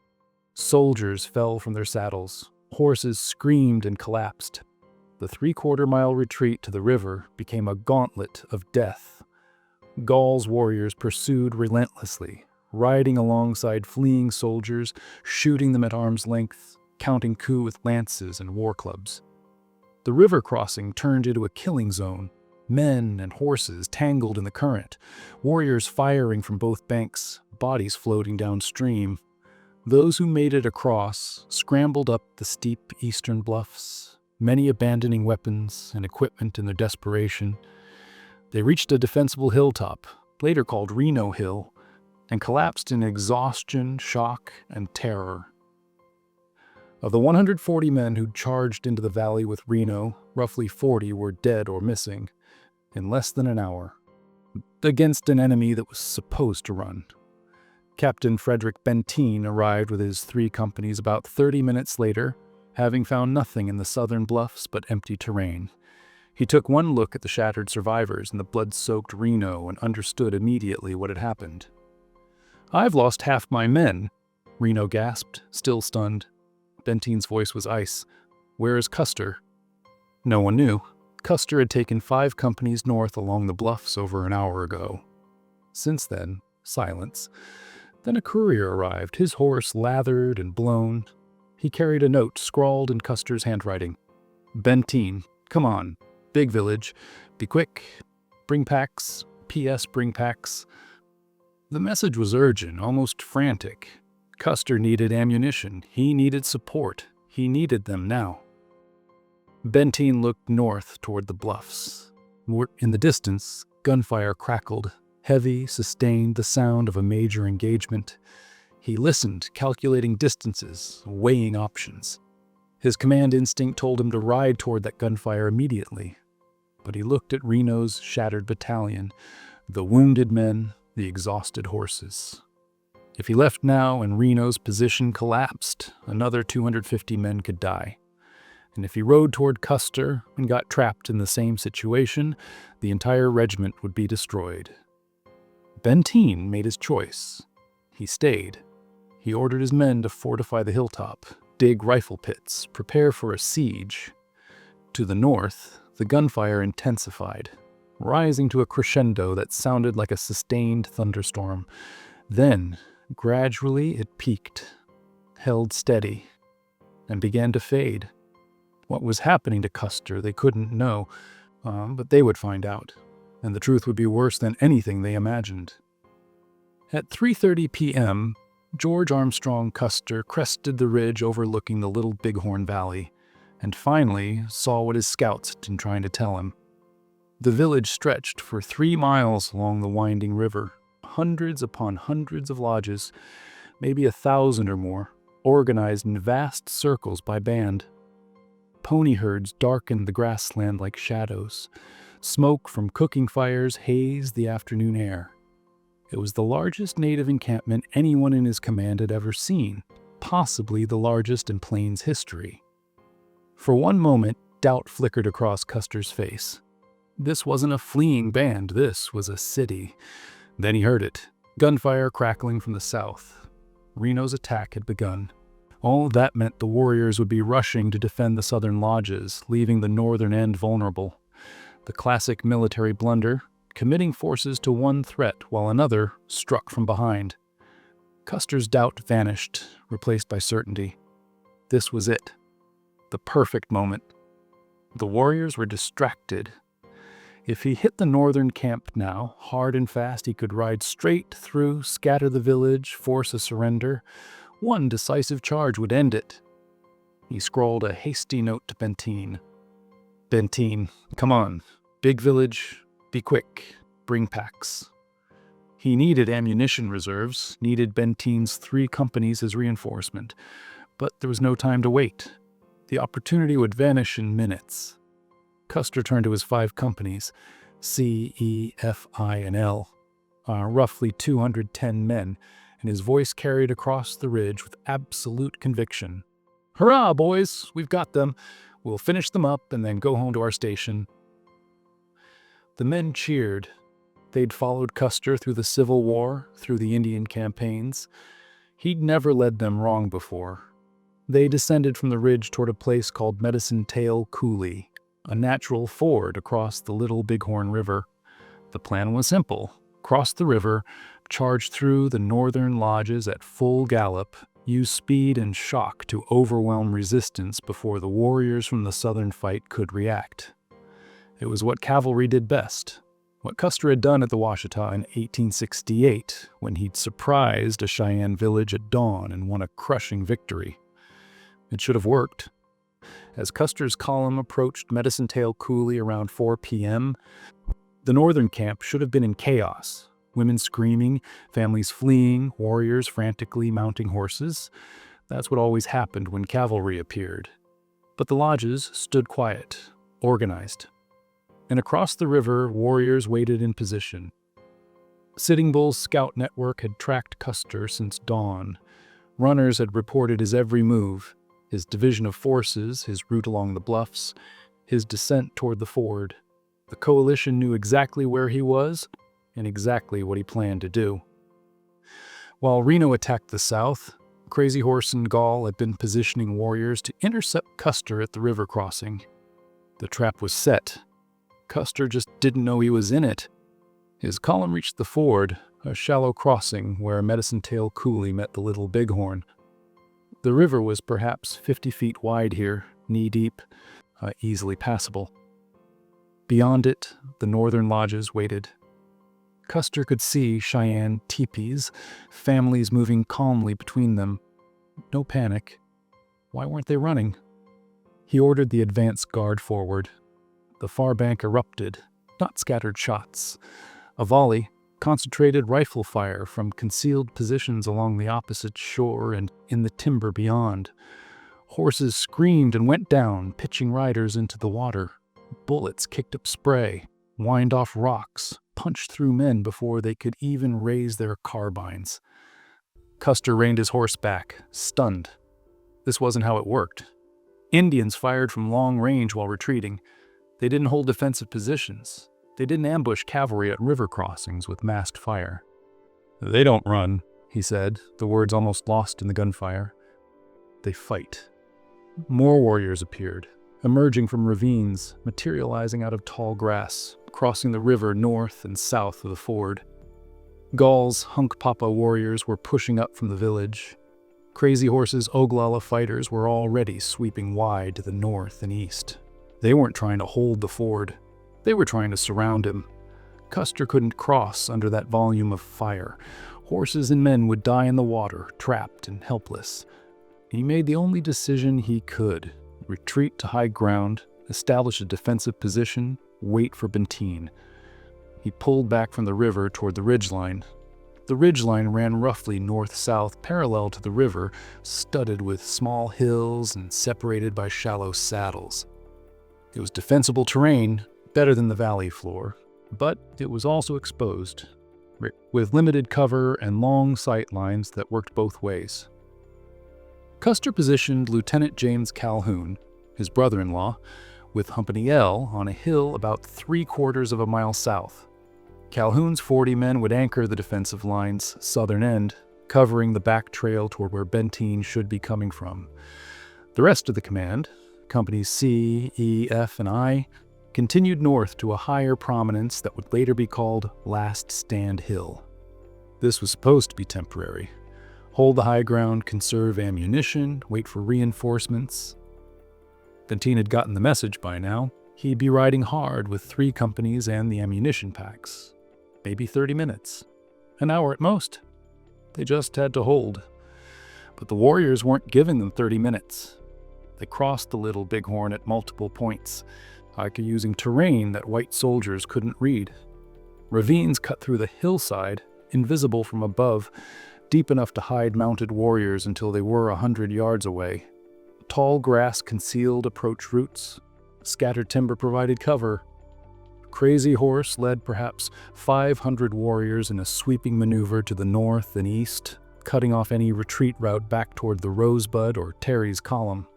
Soldiers fell from their saddles. Horses screamed and collapsed. The three-quarter-mile retreat to the river became a gauntlet of death. Gaul's warriors pursued relentlessly, riding alongside fleeing soldiers, shooting them at arm's length, counting coups with lances and war clubs. The river crossing turned into a killing zone. Men and horses tangled in the current, warriors firing from both banks, bodies floating downstream. Those who made it across scrambled up the steep eastern bluffs, many abandoning weapons and equipment in their desperation. They reached a defensible hilltop, later called Reno Hill, and collapsed in exhaustion, shock, and terror. Of the 140 men who'd charged into the valley with Reno, roughly 40 were dead or missing in less than an hour, against an enemy that was supposed to run. Captain Frederick Bentine arrived with his 3 companies about 30 minutes later, having found nothing in the southern bluffs but empty terrain. He took one look at the shattered survivors in the blood-soaked Reno and understood immediately what had happened. "I've lost half my men," Reno gasped, still stunned. Bentine's voice was ice. "Where is Custer?" No one knew. Custer had taken 5 companies north along the bluffs over an hour ago. Since then, silence. Then a courier arrived, his horse lathered and blown. He carried a note scrawled in Custer's handwriting. "Bentine, come on. Big village. Be quick. Bring packs. P.S. Bring packs." The message was urgent, almost frantic. Custer needed ammunition. He needed support. He needed them now. Bentine looked north toward the bluffs. In the distance, gunfire crackled. Heavy, sustained, the sound of a major engagement. He listened, calculating distances, weighing options. His command instinct told him to ride toward that gunfire immediately. But he looked at Reno's shattered battalion, the wounded men, the exhausted horses. If he left now and Reno's position collapsed, another 250 men could die. And if he rode toward Custer and got trapped in the same situation, the entire regiment would be destroyed. Bentine made his choice. He stayed. He ordered his men to fortify the hilltop, dig rifle pits, prepare for a siege. To the north, the gunfire intensified, rising to a crescendo that sounded like a sustained thunderstorm. Then, gradually, it peaked, held steady, and began to fade. What was happening to Custer they couldn't know, but they would find out, and the truth would be worse than anything they imagined. At 3:30 p.m., George Armstrong Custer crested the ridge overlooking the Little Bighorn Valley, and finally saw what his scouts had been trying to tell him. The village stretched for 3 miles along the winding river, hundreds upon hundreds of lodges, maybe 1,000 or more, organized in vast circles by band. Pony herds darkened the grassland like shadows. Smoke from cooking fires hazed the afternoon air. It was the largest native encampment anyone in his command had ever seen, possibly the largest in Plains history. For one moment, doubt flickered across Custer's face. This wasn't a fleeing band, this was a city. Then he heard it, gunfire crackling from the south. Reno's attack had begun. All of that meant the warriors would be rushing to defend the southern lodges, leaving the northern end vulnerable. The classic military blunder, committing forces to one threat while another struck from behind. Custer's doubt vanished, replaced by certainty. This was it. The perfect moment. The warriors were distracted. If he hit the northern camp now, hard and fast, he could ride straight through, scatter the village, force a surrender. One decisive charge would end it. He scrawled a hasty note to Bentine. Bentine, come on. Big village, be quick, bring packs. He needed ammunition reserves, needed Bentine's 3 companies as reinforcement, but there was no time to wait. The opportunity would vanish in minutes. Custer turned to his 5 companies, C, E, F, I, and L, roughly 210 men, and his voice carried across the ridge with absolute conviction. Hurrah, boys! We've got them. We'll finish them up and then go home to our station. The men cheered. They'd followed Custer through the Civil War, through the Indian campaigns. He'd never led them wrong before. They descended from the ridge toward a place called Medicine Tail Coulee, a natural ford across the Little Bighorn River. The plan was simple. Cross the river, charge through the northern lodges at full gallop, use speed and shock to overwhelm resistance before the warriors from the southern fight could react. It was what cavalry did best, what Custer had done at the Washita in 1868 when he'd surprised a Cheyenne village at dawn and won a crushing victory. It should have worked. As Custer's column approached Medicine Tail Coulee around 4 p.m., the northern camp should have been in chaos. Women screaming, families fleeing, warriors frantically mounting horses. That's what always happened when cavalry appeared. But the lodges stood quiet, organized. And across the river, warriors waited in position. Sitting Bull's scout network had tracked Custer since dawn. Runners had reported his every move, his division of forces, his route along the bluffs, his descent toward the ford. The coalition knew exactly where he was and exactly what he planned to do. While Reno attacked the south, Crazy Horse and Gall had been positioning warriors to intercept Custer at the river crossing. The trap was set. Custer just didn't know he was in it. His column reached the ford, a shallow crossing where Medicine Tail Coulee met the Little Bighorn. The river was perhaps 50 feet wide here, knee-deep, easily passable. Beyond it, the northern lodges waited. Custer could see Cheyenne teepees, families moving calmly between them. No panic. Why weren't they running? He ordered the advance guard forward. The far bank erupted, not scattered shots. A volley, concentrated rifle fire from concealed positions along the opposite shore and in the timber beyond. Horses screamed and went down, pitching riders into the water. Bullets kicked up spray, whined off rocks, punched through men before they could even raise their carbines. Custer reined his horse back, stunned. This wasn't how it worked. Indians fired from long range while retreating. They didn't hold defensive positions. They didn't ambush cavalry at river crossings with masked fire. They don't run, he said, the words almost lost in the gunfire. They fight. More warriors appeared, emerging from ravines, materializing out of tall grass, crossing the river north and south of the ford. Gall's Hunkpapa warriors were pushing up from the village. Crazy Horse's Oglala fighters were already sweeping wide to the north and east. They weren't trying to hold the ford. They were trying to surround him. Custer couldn't cross under that volume of fire. Horses and men would die in the water, trapped and helpless. He made the only decision he could: retreat to high ground, establish a defensive position, wait for Bentine. He pulled back from the river toward the ridgeline. The ridgeline ran roughly north-south parallel to the river, studded with small hills and separated by shallow saddles. It was defensible terrain, better than the valley floor, but it was also exposed, with limited cover and long sight lines that worked both ways. Custer positioned Lieutenant James Calhoun, his brother-in-law, with Company L on a hill about 3/4 of a mile south. Calhoun's 40 men would anchor the defensive line's southern end, covering the back trail toward where Bentine should be coming from. The rest of the command, Companies C, E, F, and I, continued north to a higher prominence that would later be called Last Stand Hill. This was supposed to be temporary. Hold the high ground, conserve ammunition, wait for reinforcements. Bentine had gotten the message by now. He'd be riding hard with 3 companies and the ammunition packs. Maybe 30 minutes. An hour at most. They just had to hold. But the warriors weren't giving them 30 minutes. They crossed the Little Bighorn at multiple points, using terrain that white soldiers couldn't read. Ravines cut through the hillside, invisible from above, deep enough to hide mounted warriors until they were 100 yards away. Tall grass concealed approach routes. Scattered timber provided cover. Crazy Horse led perhaps 500 warriors in a sweeping maneuver to the north and east, cutting off any retreat route back toward the Rosebud or Terry's column.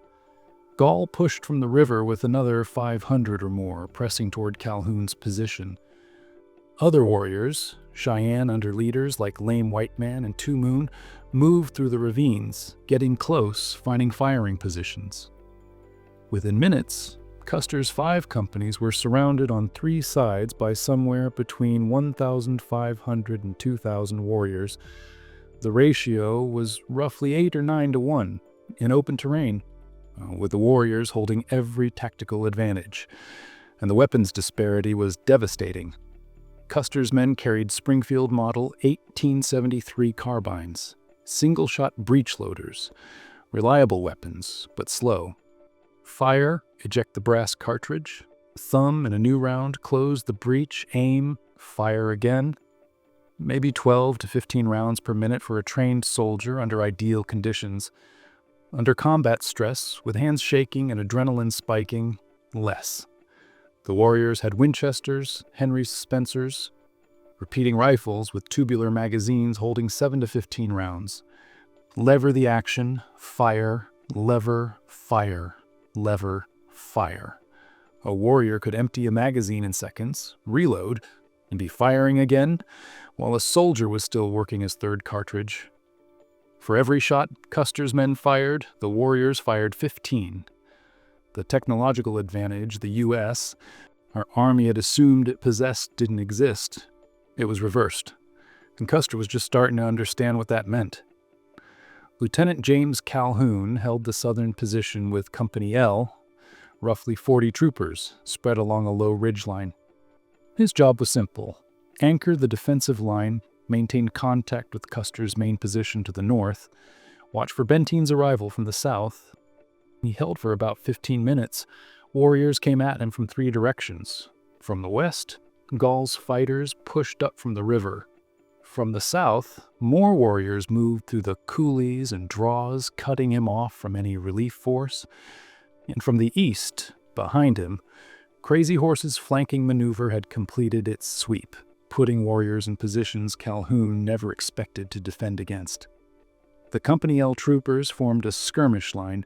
Gall pushed from the river with another 500 or more, pressing toward Calhoun's position. Other warriors, Cheyenne under leaders like Lame White Man and Two Moon, moved through the ravines, getting close, finding firing positions. Within minutes, Custer's 5 companies were surrounded on 3 sides by somewhere between 1,500 and 2,000 warriors. The ratio was roughly 8 or 9 to 1 in open terrain, with the warriors holding every tactical advantage, and the weapons disparity was devastating. Custer's men carried Springfield Model 1873 carbines, single-shot breech loaders, reliable weapons, but slow. Fire, eject the brass cartridge, thumb in a new round, close the breech, aim, fire again. Maybe 12 to 15 rounds per minute for a trained soldier under ideal conditions. Under combat stress, with hands shaking and adrenaline spiking, less. The warriors had Winchesters, Henry Spencers, repeating rifles with tubular magazines holding 7 to 15 rounds. Lever the action, fire, lever, fire, lever, fire. A warrior could empty a magazine in seconds, reload, and be firing again, while a soldier was still working his 3rd cartridge. For every shot Custer's men fired, the warriors fired 15. The technological advantage the U.S., our army had assumed it possessed, didn't exist. It was reversed, and Custer was just starting to understand what that meant. Lieutenant James Calhoun held the southern position with Company L, roughly 40 troopers, spread along a low ridgeline. His job was simple: anchor the defensive line, maintain contact with Custer's main position to the north, watch for Bentine's arrival from the south. He held for about 15 minutes. Warriors came at him from 3 directions. From the west, Gall's fighters pushed up from the river. From the south, more warriors moved through the coulees and draws, cutting him off from any relief force. And from the east, behind him, Crazy Horse's flanking maneuver had completed its sweep, putting warriors in positions Calhoun never expected to defend against. The Company L troopers formed a skirmish line,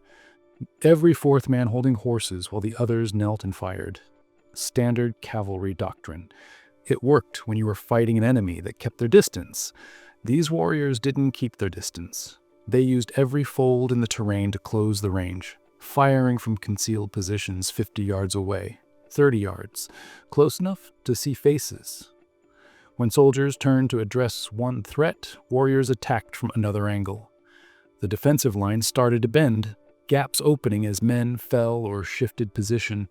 every 4th man holding horses while the others knelt and fired. Standard cavalry doctrine. It worked when you were fighting an enemy that kept their distance. These warriors didn't keep their distance. They used every fold in the terrain to close the range, firing from concealed positions 50 yards away, 30 yards, close enough to see faces. When soldiers turned to address one threat, warriors attacked from another angle. The defensive line started to bend, gaps opening as men fell or shifted position.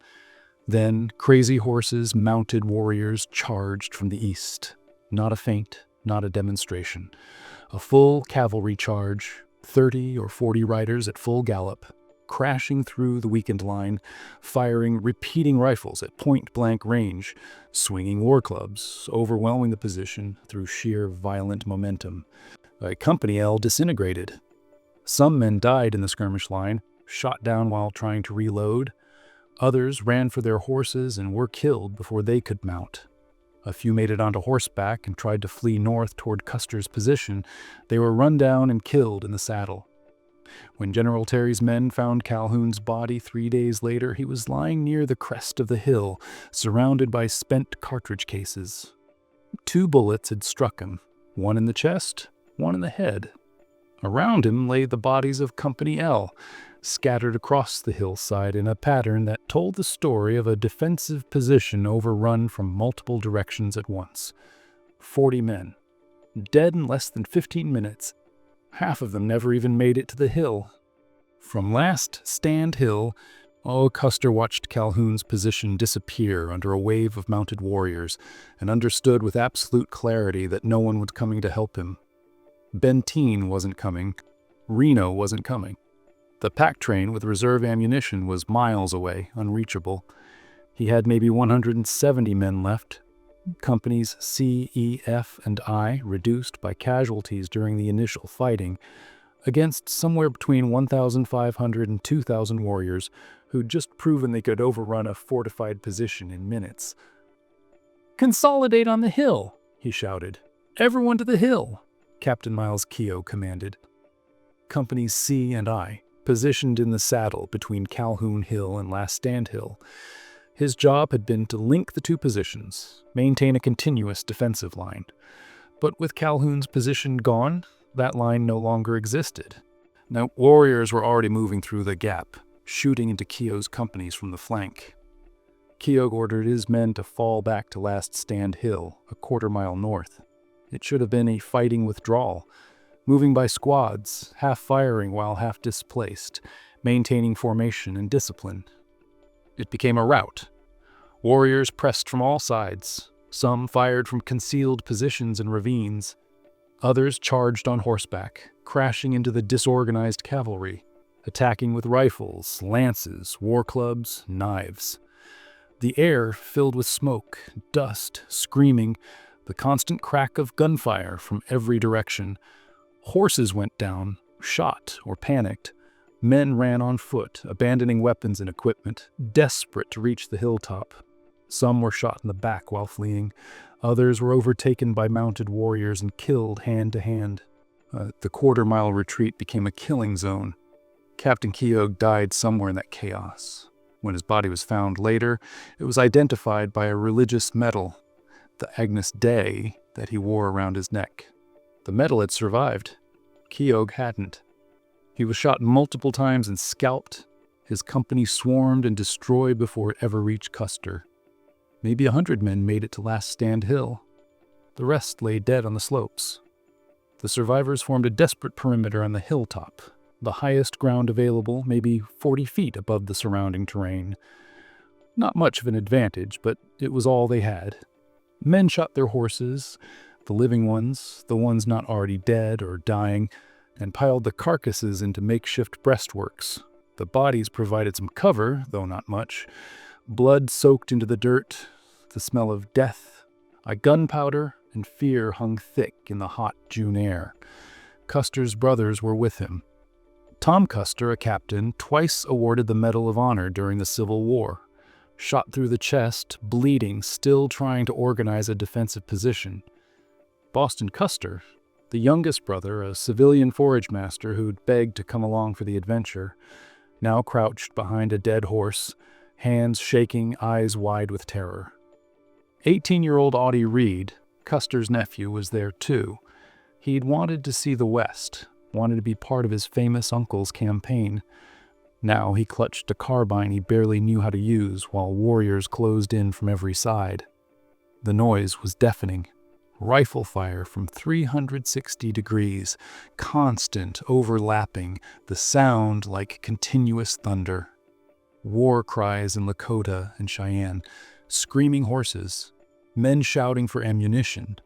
Then Crazy Horse's mounted warriors charged from the east. Not a feint, not a demonstration. A full cavalry charge, 30 or 40 riders at full gallop. crashing through the weakened line, firing repeating rifles at point-blank range, swinging war clubs, overwhelming the position through sheer violent momentum. Company L disintegrated. Some men died in the skirmish line, shot down while trying to reload. Others ran for their horses and were killed before they could mount. A few made it onto horseback and tried to flee north toward Custer's position. They were run down and killed in the saddle. When General Terry's men found Calhoun's body 3 days later, he was lying near the crest of the hill, surrounded by spent cartridge cases. 2 bullets had struck him, one in the chest, one in the head. Around him lay the bodies of Company L, scattered across the hillside in a pattern that told the story of a defensive position overrun from multiple directions at once. 40 men, dead in less than 15 minutes. Half of them never even made it to the hill. From Last Stand Hill, Custer watched Calhoun's position disappear under a wave of mounted warriors and understood with absolute clarity that no one was coming to help him. Bentine wasn't coming. Reno wasn't coming. The pack train with reserve ammunition was miles away, unreachable. He had maybe 170 men left. Companies C, E, F, and I reduced by casualties during the initial fighting, against somewhere between 1,500 and 2,000 warriors who'd just proven they could overrun a fortified position in minutes. "Consolidate on the hill," he shouted. "Everyone to the hill," Captain Miles Keogh commanded. Companies C and I, positioned in the saddle between Calhoun Hill and Last Stand Hill. His job had been to link the 2 positions, maintain a continuous defensive line. But with Calhoun's position gone, that line no longer existed. Now, warriors were already moving through the gap, shooting into Keogh's companies from the flank. Keogh ordered his men to fall back to Last Stand Hill, a quarter-mile north. It should have been a fighting withdrawal, moving by squads, half firing while half displaced, maintaining formation and discipline. It became a rout. Warriors pressed from all sides. Some fired from concealed positions and ravines. Others charged on horseback, crashing into the disorganized cavalry, attacking with rifles, lances, war clubs, knives. The air filled with smoke, dust, screaming, the constant crack of gunfire from every direction. Horses went down, shot or panicked. Men ran on foot, abandoning weapons and equipment, desperate to reach the hilltop. Some were shot in the back while fleeing. Others were overtaken by mounted warriors and killed hand to hand. The quarter-mile retreat became a killing zone. Captain Keogh died somewhere in that chaos. When his body was found later, it was identified by a religious medal, the Agnus Dei, that he wore around his neck. The medal had survived. Keogh hadn't. He was shot multiple times and scalped. His company swarmed and destroyed before it ever reached Custer. Maybe 100 men made it to Last Stand Hill. The rest lay dead on the slopes. The survivors formed a desperate perimeter on the hilltop, the highest ground available, maybe 40 feet above the surrounding terrain. Not much of an advantage, but it was all they had. Men shot their horses, the living ones, the ones not already dead or dying, and piled the carcasses into makeshift breastworks. The bodies provided some cover, though not much. Blood soaked into the dirt, the smell of death, gunpowder, and fear hung thick in the hot June air. Custer's brothers were with him. Tom Custer, a captain, twice awarded the Medal of Honor during the Civil War. Shot through the chest, bleeding, still trying to organize a defensive position. Boston Custer, the youngest brother, a civilian forage master who'd begged to come along for the adventure, now crouched behind a dead horse, hands shaking, eyes wide with terror. 18-year-old Audie Reed, Custer's nephew, was there too. He'd wanted to see the West, wanted to be part of his famous uncle's campaign. Now he clutched a carbine he barely knew how to use while warriors closed in from every side. The noise was deafening. Rifle fire from 360 degrees, constant, overlapping, the sound like continuous thunder. War cries in Lakota and Cheyenne, screaming horses, men shouting for ammunition,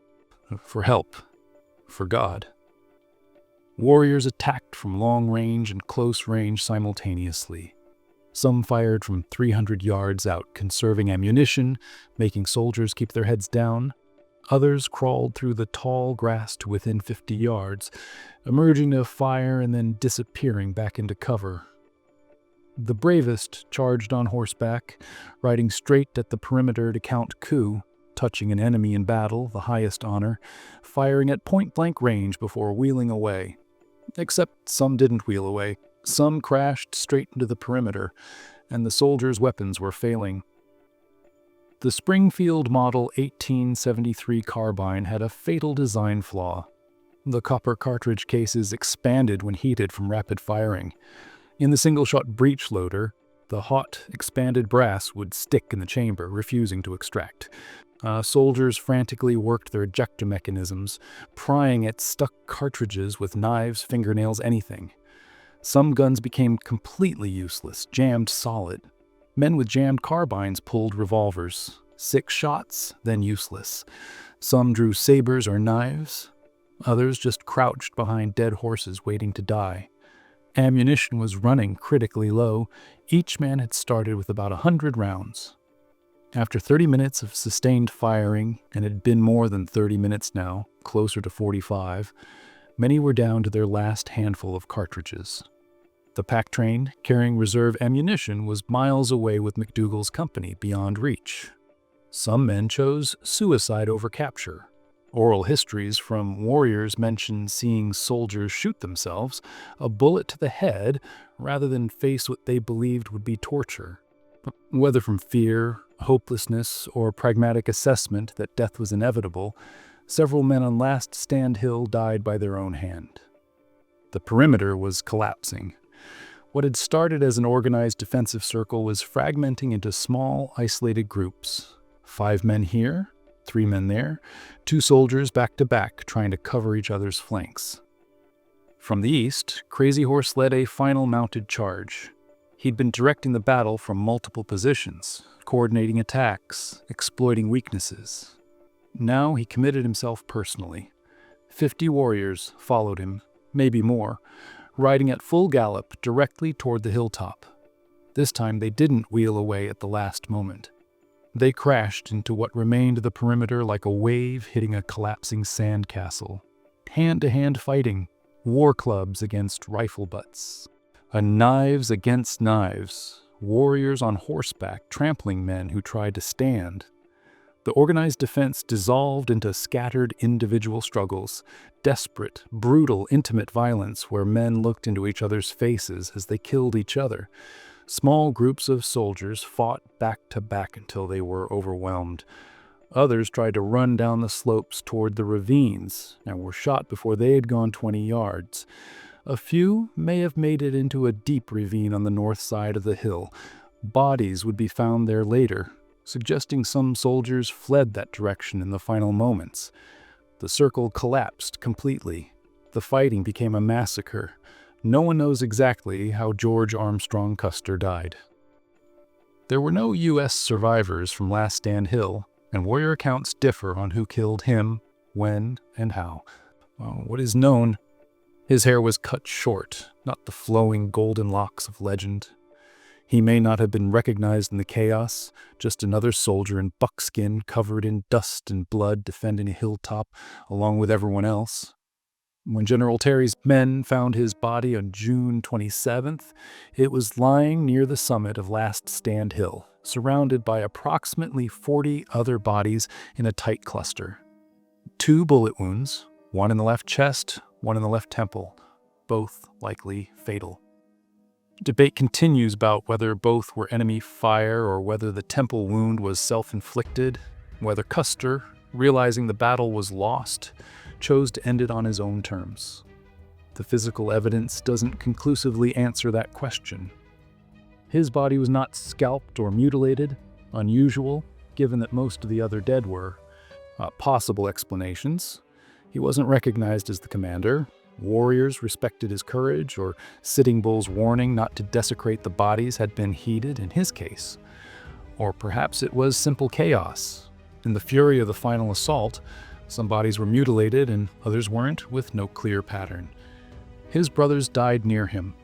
for help, for God. Warriors attacked from long range and close range simultaneously. Some fired from 300 yards out, conserving ammunition, making soldiers keep their heads down. Others crawled through the tall grass to within 50 yards, emerging to fire and then disappearing back into cover. The bravest charged on horseback, riding straight at the perimeter to count coup, touching an enemy in battle, the highest honor, firing at point-blank range before wheeling away. Except some didn't wheel away. Some crashed straight into the perimeter, and the soldiers' weapons were failing. The Springfield Model 1873 carbine had a fatal design flaw. The copper cartridge cases expanded when heated from rapid firing. In the single-shot breech loader, the hot, expanded brass would stick in the chamber, refusing to extract. Soldiers frantically worked their ejector mechanisms, prying at stuck cartridges with knives, fingernails, anything. Some guns became completely useless, jammed solid. Men with jammed carbines pulled revolvers. 6 shots, then useless. Some drew sabers or knives. Others just crouched behind dead horses waiting to die. Ammunition was running critically low. Each man had started with about 100 rounds. After 30 minutes of sustained firing, and it had been more than 30 minutes now, closer to 45, many were down to their last handful of cartridges. The pack train, carrying reserve ammunition, was miles away with McDougal's company, beyond reach. Some men chose suicide over capture. Oral histories from warriors mention seeing soldiers shoot themselves, a bullet to the head, rather than face what they believed would be torture. Whether from fear, hopelessness, or pragmatic assessment that death was inevitable, several men on Last Stand Hill died by their own hand. The perimeter was collapsing. What had started as an organized defensive circle was fragmenting into small, isolated groups. 5 men here, 3 men there, 2 soldiers back to back trying to cover each other's flanks. From the east, Crazy Horse led a final mounted charge. He'd been directing the battle from multiple positions, coordinating attacks, exploiting weaknesses. Now he committed himself personally. 50 warriors followed him, maybe more, riding at full gallop directly toward the hilltop. This time they didn't wheel away at the last moment. They crashed into what remained of the perimeter like a wave hitting a collapsing sandcastle. Hand-to-hand fighting, war clubs against rifle butts. Knives against knives, warriors on horseback trampling men who tried to stand. The organized defense dissolved into scattered individual struggles, desperate, brutal, intimate violence where men looked into each other's faces as they killed each other. Small groups of soldiers fought back to back until they were overwhelmed. Others tried to run down the slopes toward the ravines and were shot before they had gone 20 yards. A few may have made it into a deep ravine on the north side of the hill. Bodies would be found there later, suggesting some soldiers fled that direction in the final moments. The circle collapsed completely. The fighting became a massacre. No one knows exactly how George Armstrong Custer died. There were no U.S. survivors from Last Stand Hill, and warrior accounts differ on who killed him, when, and how. What is known: his hair was cut short, not the flowing golden locks of legend. He may not have been recognized in the chaos, just another soldier in buckskin covered in dust and blood defending a hilltop along with everyone else. When General Terry's men found his body on June 27th, it was lying near the summit of Last Stand Hill, surrounded by approximately 40 other bodies in a tight cluster. 2 bullet wounds, one in the left chest, one in the left temple, both likely fatal. Debate continues about whether both were enemy fire or whether the temple wound was self-inflicted, whether Custer, realizing the battle was lost, chose to end it on his own terms. The physical evidence doesn't conclusively answer that question. His body was not scalped or mutilated, unusual, given that most of the other dead were. Possible explanations: he wasn't recognized as the commander, warriors respected his courage, or Sitting Bull's warning not to desecrate the bodies had been heeded in his case. Or perhaps it was simple chaos. In the fury of the final assault, some bodies were mutilated and others weren't, with no clear pattern. His brothers died near him.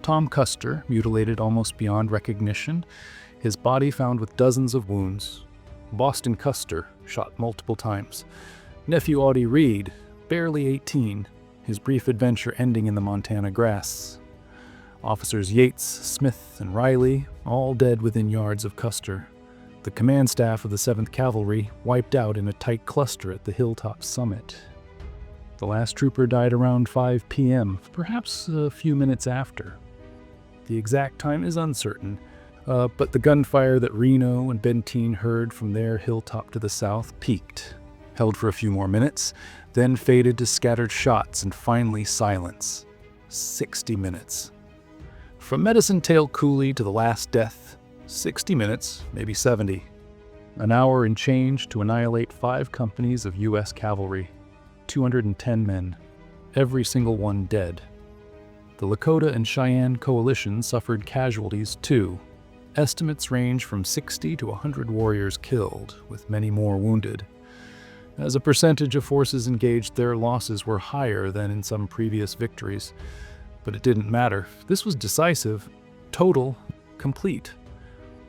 Tom Custer, mutilated almost beyond recognition, his body found with dozens of wounds. Boston Custer, shot multiple times. Nephew Audie Reed, barely 18, his brief adventure ending in the Montana grass. Officers Yates, Smith, and Riley, all dead within yards of Custer. The command staff of the 7th Cavalry wiped out in a tight cluster at the hilltop summit. The last trooper died around 5 p.m., perhaps a few minutes after. The exact time is uncertain, but the gunfire that Reno and Bentine heard from their hilltop to the south peaked, held for a few more minutes, then faded to scattered shots and finally silence. 60 minutes. From Medicine Tail Coulee to the last death, 60 minutes, maybe 70. An hour and change to annihilate 5 companies of U.S. cavalry. 210 men, every single one dead. The Lakota and Cheyenne coalition suffered casualties too. Estimates range from 60 to 100 warriors killed, with many more wounded. As a percentage of forces engaged, their losses were higher than in some previous victories. But it didn't matter. This was decisive, total, complete.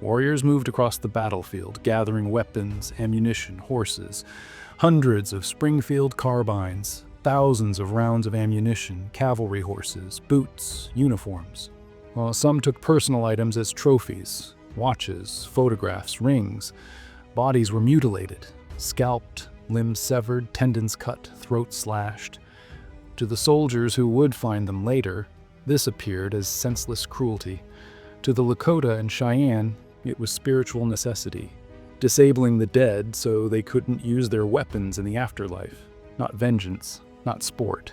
Warriors moved across the battlefield, gathering weapons, ammunition, horses, hundreds of Springfield carbines, thousands of rounds of ammunition, cavalry horses, boots, uniforms. While some took personal items as trophies, watches, photographs, rings. Bodies were mutilated, scalped, limbs severed, tendons cut, throats slashed. To the soldiers who would find them later, this appeared as senseless cruelty. To the Lakota and Cheyenne, it was spiritual necessity, disabling the dead so they couldn't use their weapons in the afterlife. Not vengeance, not sport.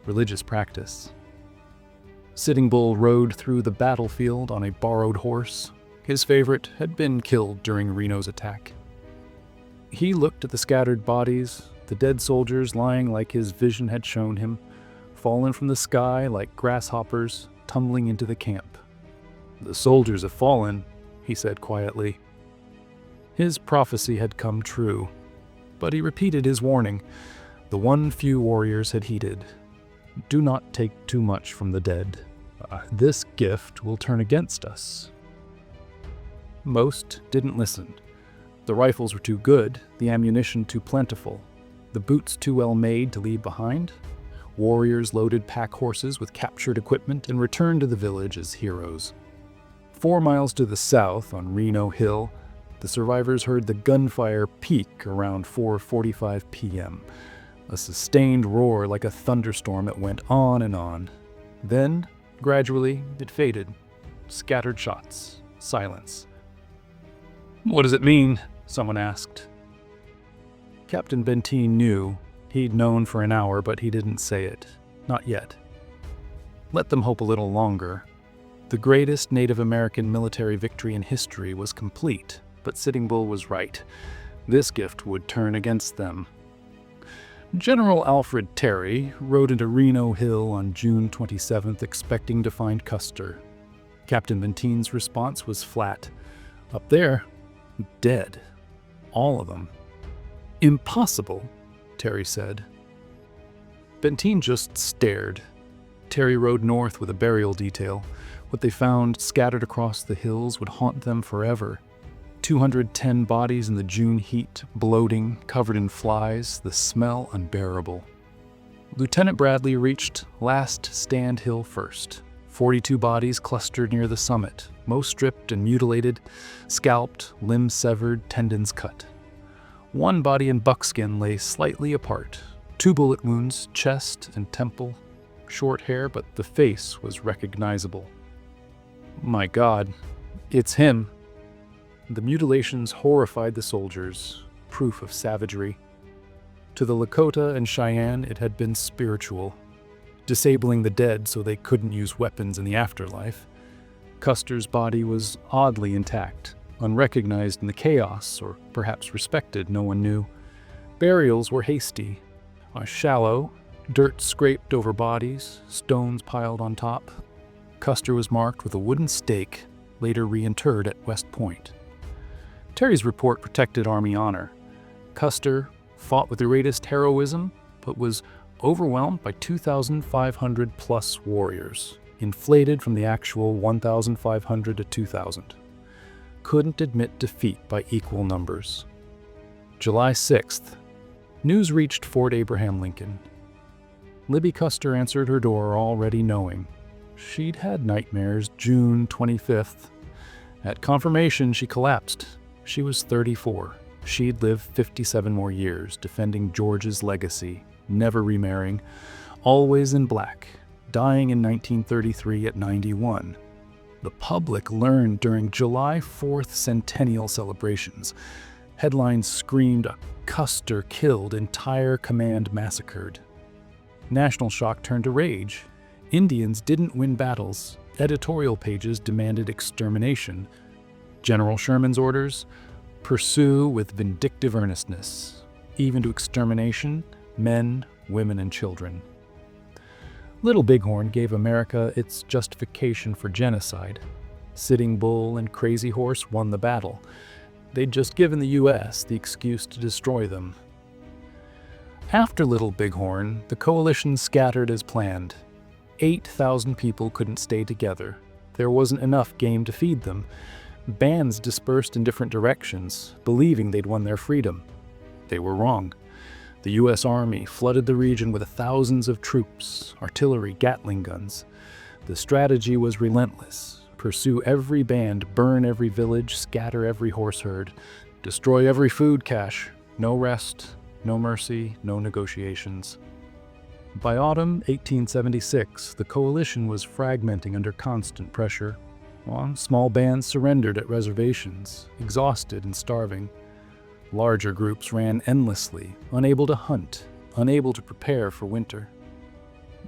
Religious practice. Sitting Bull rode through the battlefield on a borrowed horse. His favorite had been killed during Reno's attack. He looked at the scattered bodies, the dead soldiers lying like his vision had shown him, fallen from the sky like grasshoppers tumbling into the camp. "The soldiers have fallen," he said quietly. His prophecy had come true, but he repeated his warning. The one few warriors had heeded. Do not take too much from the dead. This gift will turn against us. Most didn't listen. The rifles were too good, the ammunition too plentiful, the boots too well made to leave behind. Warriors loaded pack horses with captured equipment and returned to the village as heroes. 4 miles to the south, on Reno Hill, the survivors heard the gunfire peak around 4:45 p.m. A sustained roar like a thunderstorm that went on and on. Then, gradually, it faded. Scattered shots. Silence. "What does it mean?" someone asked. Captain Bentine knew. He'd known for an hour, but he didn't say it. Not yet. Let them hope a little longer. The greatest Native American military victory in history was complete, but Sitting Bull was right. This gift would turn against them. General Alfred Terry rode into Reno Hill on June 27th, expecting to find Custer. Captain Bentine's response was flat. Up there, dead. All of them. "Impossible," Terry said. Bentine just stared. Terry rode north with a burial detail. What they found scattered across the hills would haunt them forever. 210 bodies in the June heat, bloating, covered in flies, the smell unbearable. Lieutenant Bradley reached Last Stand Hill first. 42 bodies clustered near the summit, most stripped and mutilated, scalped, limbs severed, tendons cut. One body in buckskin lay slightly apart. 2 bullet wounds, chest and temple. Short hair, but the face was recognizable. "My God, it's him." The mutilations horrified the soldiers, proof of savagery. To the Lakota and Cheyenne, it had been spiritual, disabling the dead so they couldn't use weapons in the afterlife. Custer's body was oddly intact, unrecognized in the chaos, or perhaps respected, no one knew. Burials were hasty, shallow, dirt scraped over bodies, stones piled on top. Custer was marked with a wooden stake, later reinterred at West Point. Terry's report protected Army honor. Custer fought with the greatest heroism, but was overwhelmed by 2,500 plus warriors, inflated from the actual 1,500 to 2,000. Couldn't admit defeat by equal numbers. July 6th, news reached Fort Abraham Lincoln. Libby Custer answered her door already knowing. She'd had nightmares June 25th. At confirmation, she collapsed. She was 34. She'd live 57 more years, defending George's legacy, never remarrying, always in black, dying in 1933 at 91. The public learned during July 4th centennial celebrations. Headlines screamed, "Custer killed, entire command massacred." National shock turned to rage. Indians didn't win battles. Editorial pages demanded extermination. General Sherman's orders: pursue with vindictive earnestness, even to extermination, men, women, and children. Little Bighorn gave America its justification for genocide. Sitting Bull and Crazy Horse won the battle. They'd just given the U.S. the excuse to destroy them. After Little Bighorn, the coalition scattered as planned. 8,000 people couldn't stay together. There wasn't enough game to feed them. Bands dispersed in different directions, believing they'd won their freedom. They were wrong. The U.S. Army flooded the region with thousands of troops, artillery, Gatling guns. The strategy was relentless. Pursue every band, burn every village, scatter every horse herd, destroy every food cache. No rest, no mercy, no negotiations. By autumn 1876, the coalition was fragmenting under constant pressure. Small bands surrendered at reservations, exhausted and starving. Larger groups ran endlessly, unable to hunt, unable to prepare for winter.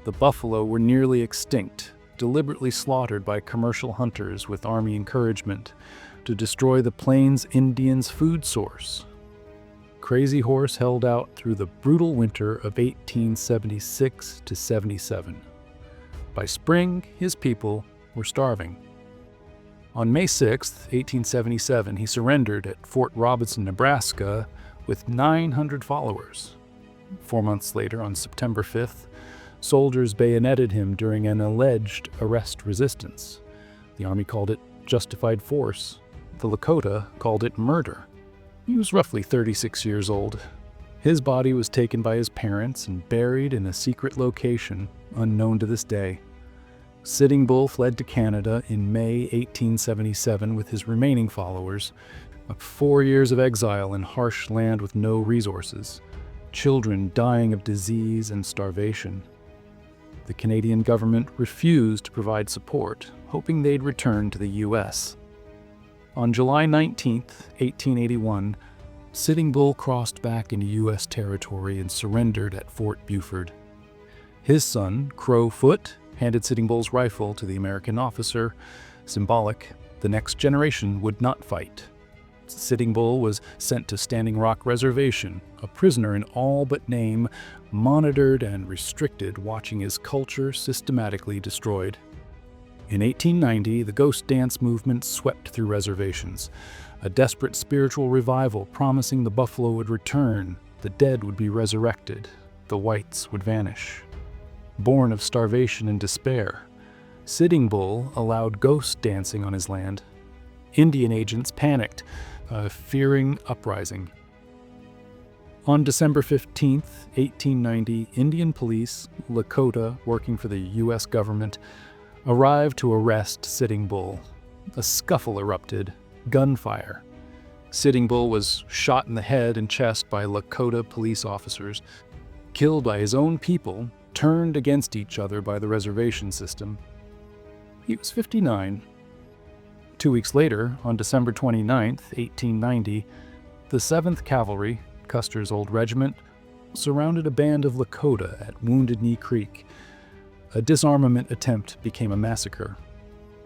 The buffalo were nearly extinct, deliberately slaughtered by commercial hunters with Army encouragement to destroy the Plains Indians' food source. Crazy Horse held out through the brutal winter of 1876 to 77. By spring, his people were starving. On May 6, 1877, he surrendered at Fort Robinson, Nebraska, with 900 followers. 4 months later, on September 5th, soldiers bayoneted him during an alleged arrest resistance. The Army called it justified force. The Lakota called it murder. He was roughly 36 years old. His body was taken by his parents and buried in a secret location unknown to this day. Sitting Bull fled to Canada in May 1877 with his remaining followers. 4 years of exile in harsh land with no resources. Children dying of disease and starvation. The Canadian government refused to provide support, hoping they'd return to the U.S. On July 19, 1881, Sitting Bull crossed back into U.S. territory and surrendered at Fort Buford. His son, Crowfoot, handed Sitting Bull's rifle to the American officer, symbolic the next generation would not fight. Sitting Bull was sent to Standing Rock Reservation, a prisoner in all but name, monitored and restricted, watching his culture systematically destroyed. In 1890, the ghost dance movement swept through reservations, a desperate spiritual revival promising the buffalo would return, the dead would be resurrected, the whites would vanish. Born of starvation and despair, Sitting Bull allowed ghost dancing on his land. Indian agents panicked, fearing uprising. On December 15, 1890, Indian police, Lakota, working for the U.S. government, arrived to arrest Sitting Bull. A scuffle erupted, gunfire. Sitting Bull was shot in the head and chest by Lakota police officers, killed by his own people, turned against each other by the reservation system. He was 59. 2 weeks later, on December 29, 1890, the 7th Cavalry, Custer's old regiment, surrounded a band of Lakota at Wounded Knee Creek. A disarmament attempt became a massacre.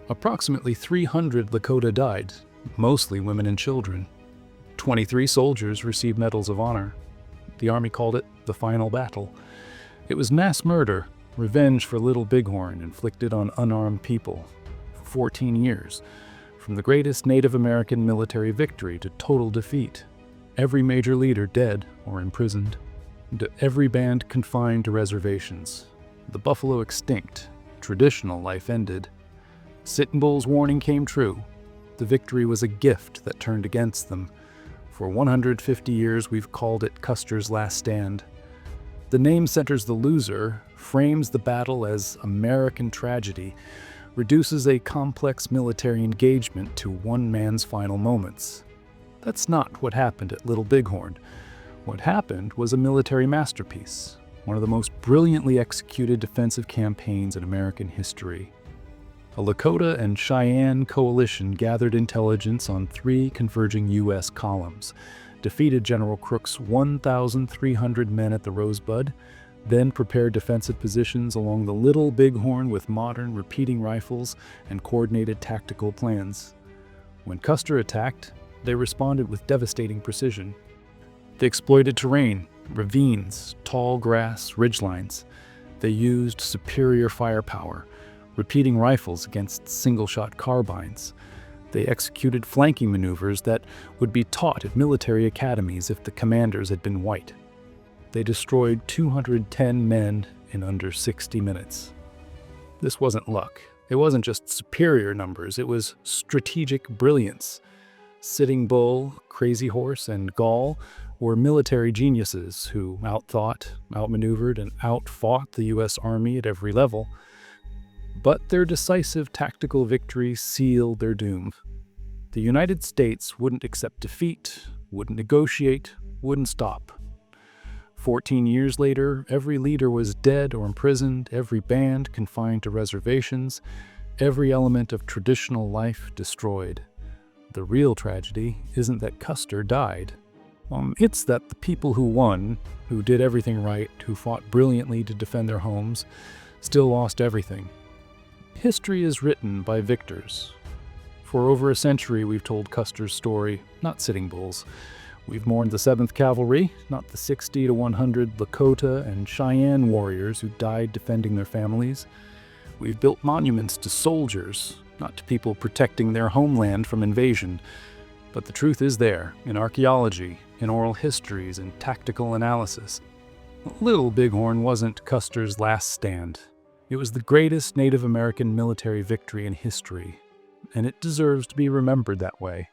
Approximately 300 Lakota died, mostly women and children. 23 soldiers received medals of honor. The Army called it the final battle. It was mass murder, revenge for Little Bighorn inflicted on unarmed people. For 14 years, from the greatest Native American military victory to total defeat. Every major leader dead or imprisoned. Every band confined to reservations. The buffalo extinct. Traditional life ended. Sitting Bull's warning came true. The victory was a gift that turned against them. For 150 years, we've called it Custer's Last Stand. The name centers the loser, frames the battle as American tragedy, reduces a complex military engagement to one man's final moments. That's not what happened at Little Bighorn. What happened was a military masterpiece, one of the most brilliantly executed defensive campaigns in American history. A Lakota and Cheyenne coalition gathered intelligence on 3 converging U.S. columns, defeated General Crook's 1,300 men at the Rosebud, then prepared defensive positions along the Little Bighorn with modern repeating rifles and coordinated tactical plans. When Custer attacked, they responded with devastating precision. They exploited terrain, ravines, tall grass, ridgelines. They used superior firepower, repeating rifles against single-shot carbines. They executed flanking maneuvers that would be taught at military academies if the commanders had been white. They destroyed 210 men in under 60 minutes. This wasn't luck. It wasn't just superior numbers, it was strategic brilliance. Sitting Bull, Crazy Horse, and Gall were military geniuses who outthought, outmaneuvered, and outfought the U.S. Army at every level. But their decisive tactical victory sealed their doom. The United States wouldn't accept defeat, wouldn't negotiate, wouldn't stop. 14 years later, every leader was dead or imprisoned, every band confined to reservations, every element of traditional life destroyed. The real tragedy isn't that Custer died. It's that the people who won, who did everything right, who fought brilliantly to defend their homes, still lost everything. History is written by victors. For over a century, we've told Custer's story, not Sitting Bull's. We've mourned the 7th Cavalry, not the 60 to 100 Lakota and Cheyenne warriors who died defending their families. We've built monuments to soldiers, not to people protecting their homeland from invasion. But the truth is there, in archaeology, in oral histories, and tactical analysis. Little Bighorn wasn't Custer's last stand. It was the greatest Native American military victory in history, and it deserves to be remembered that way.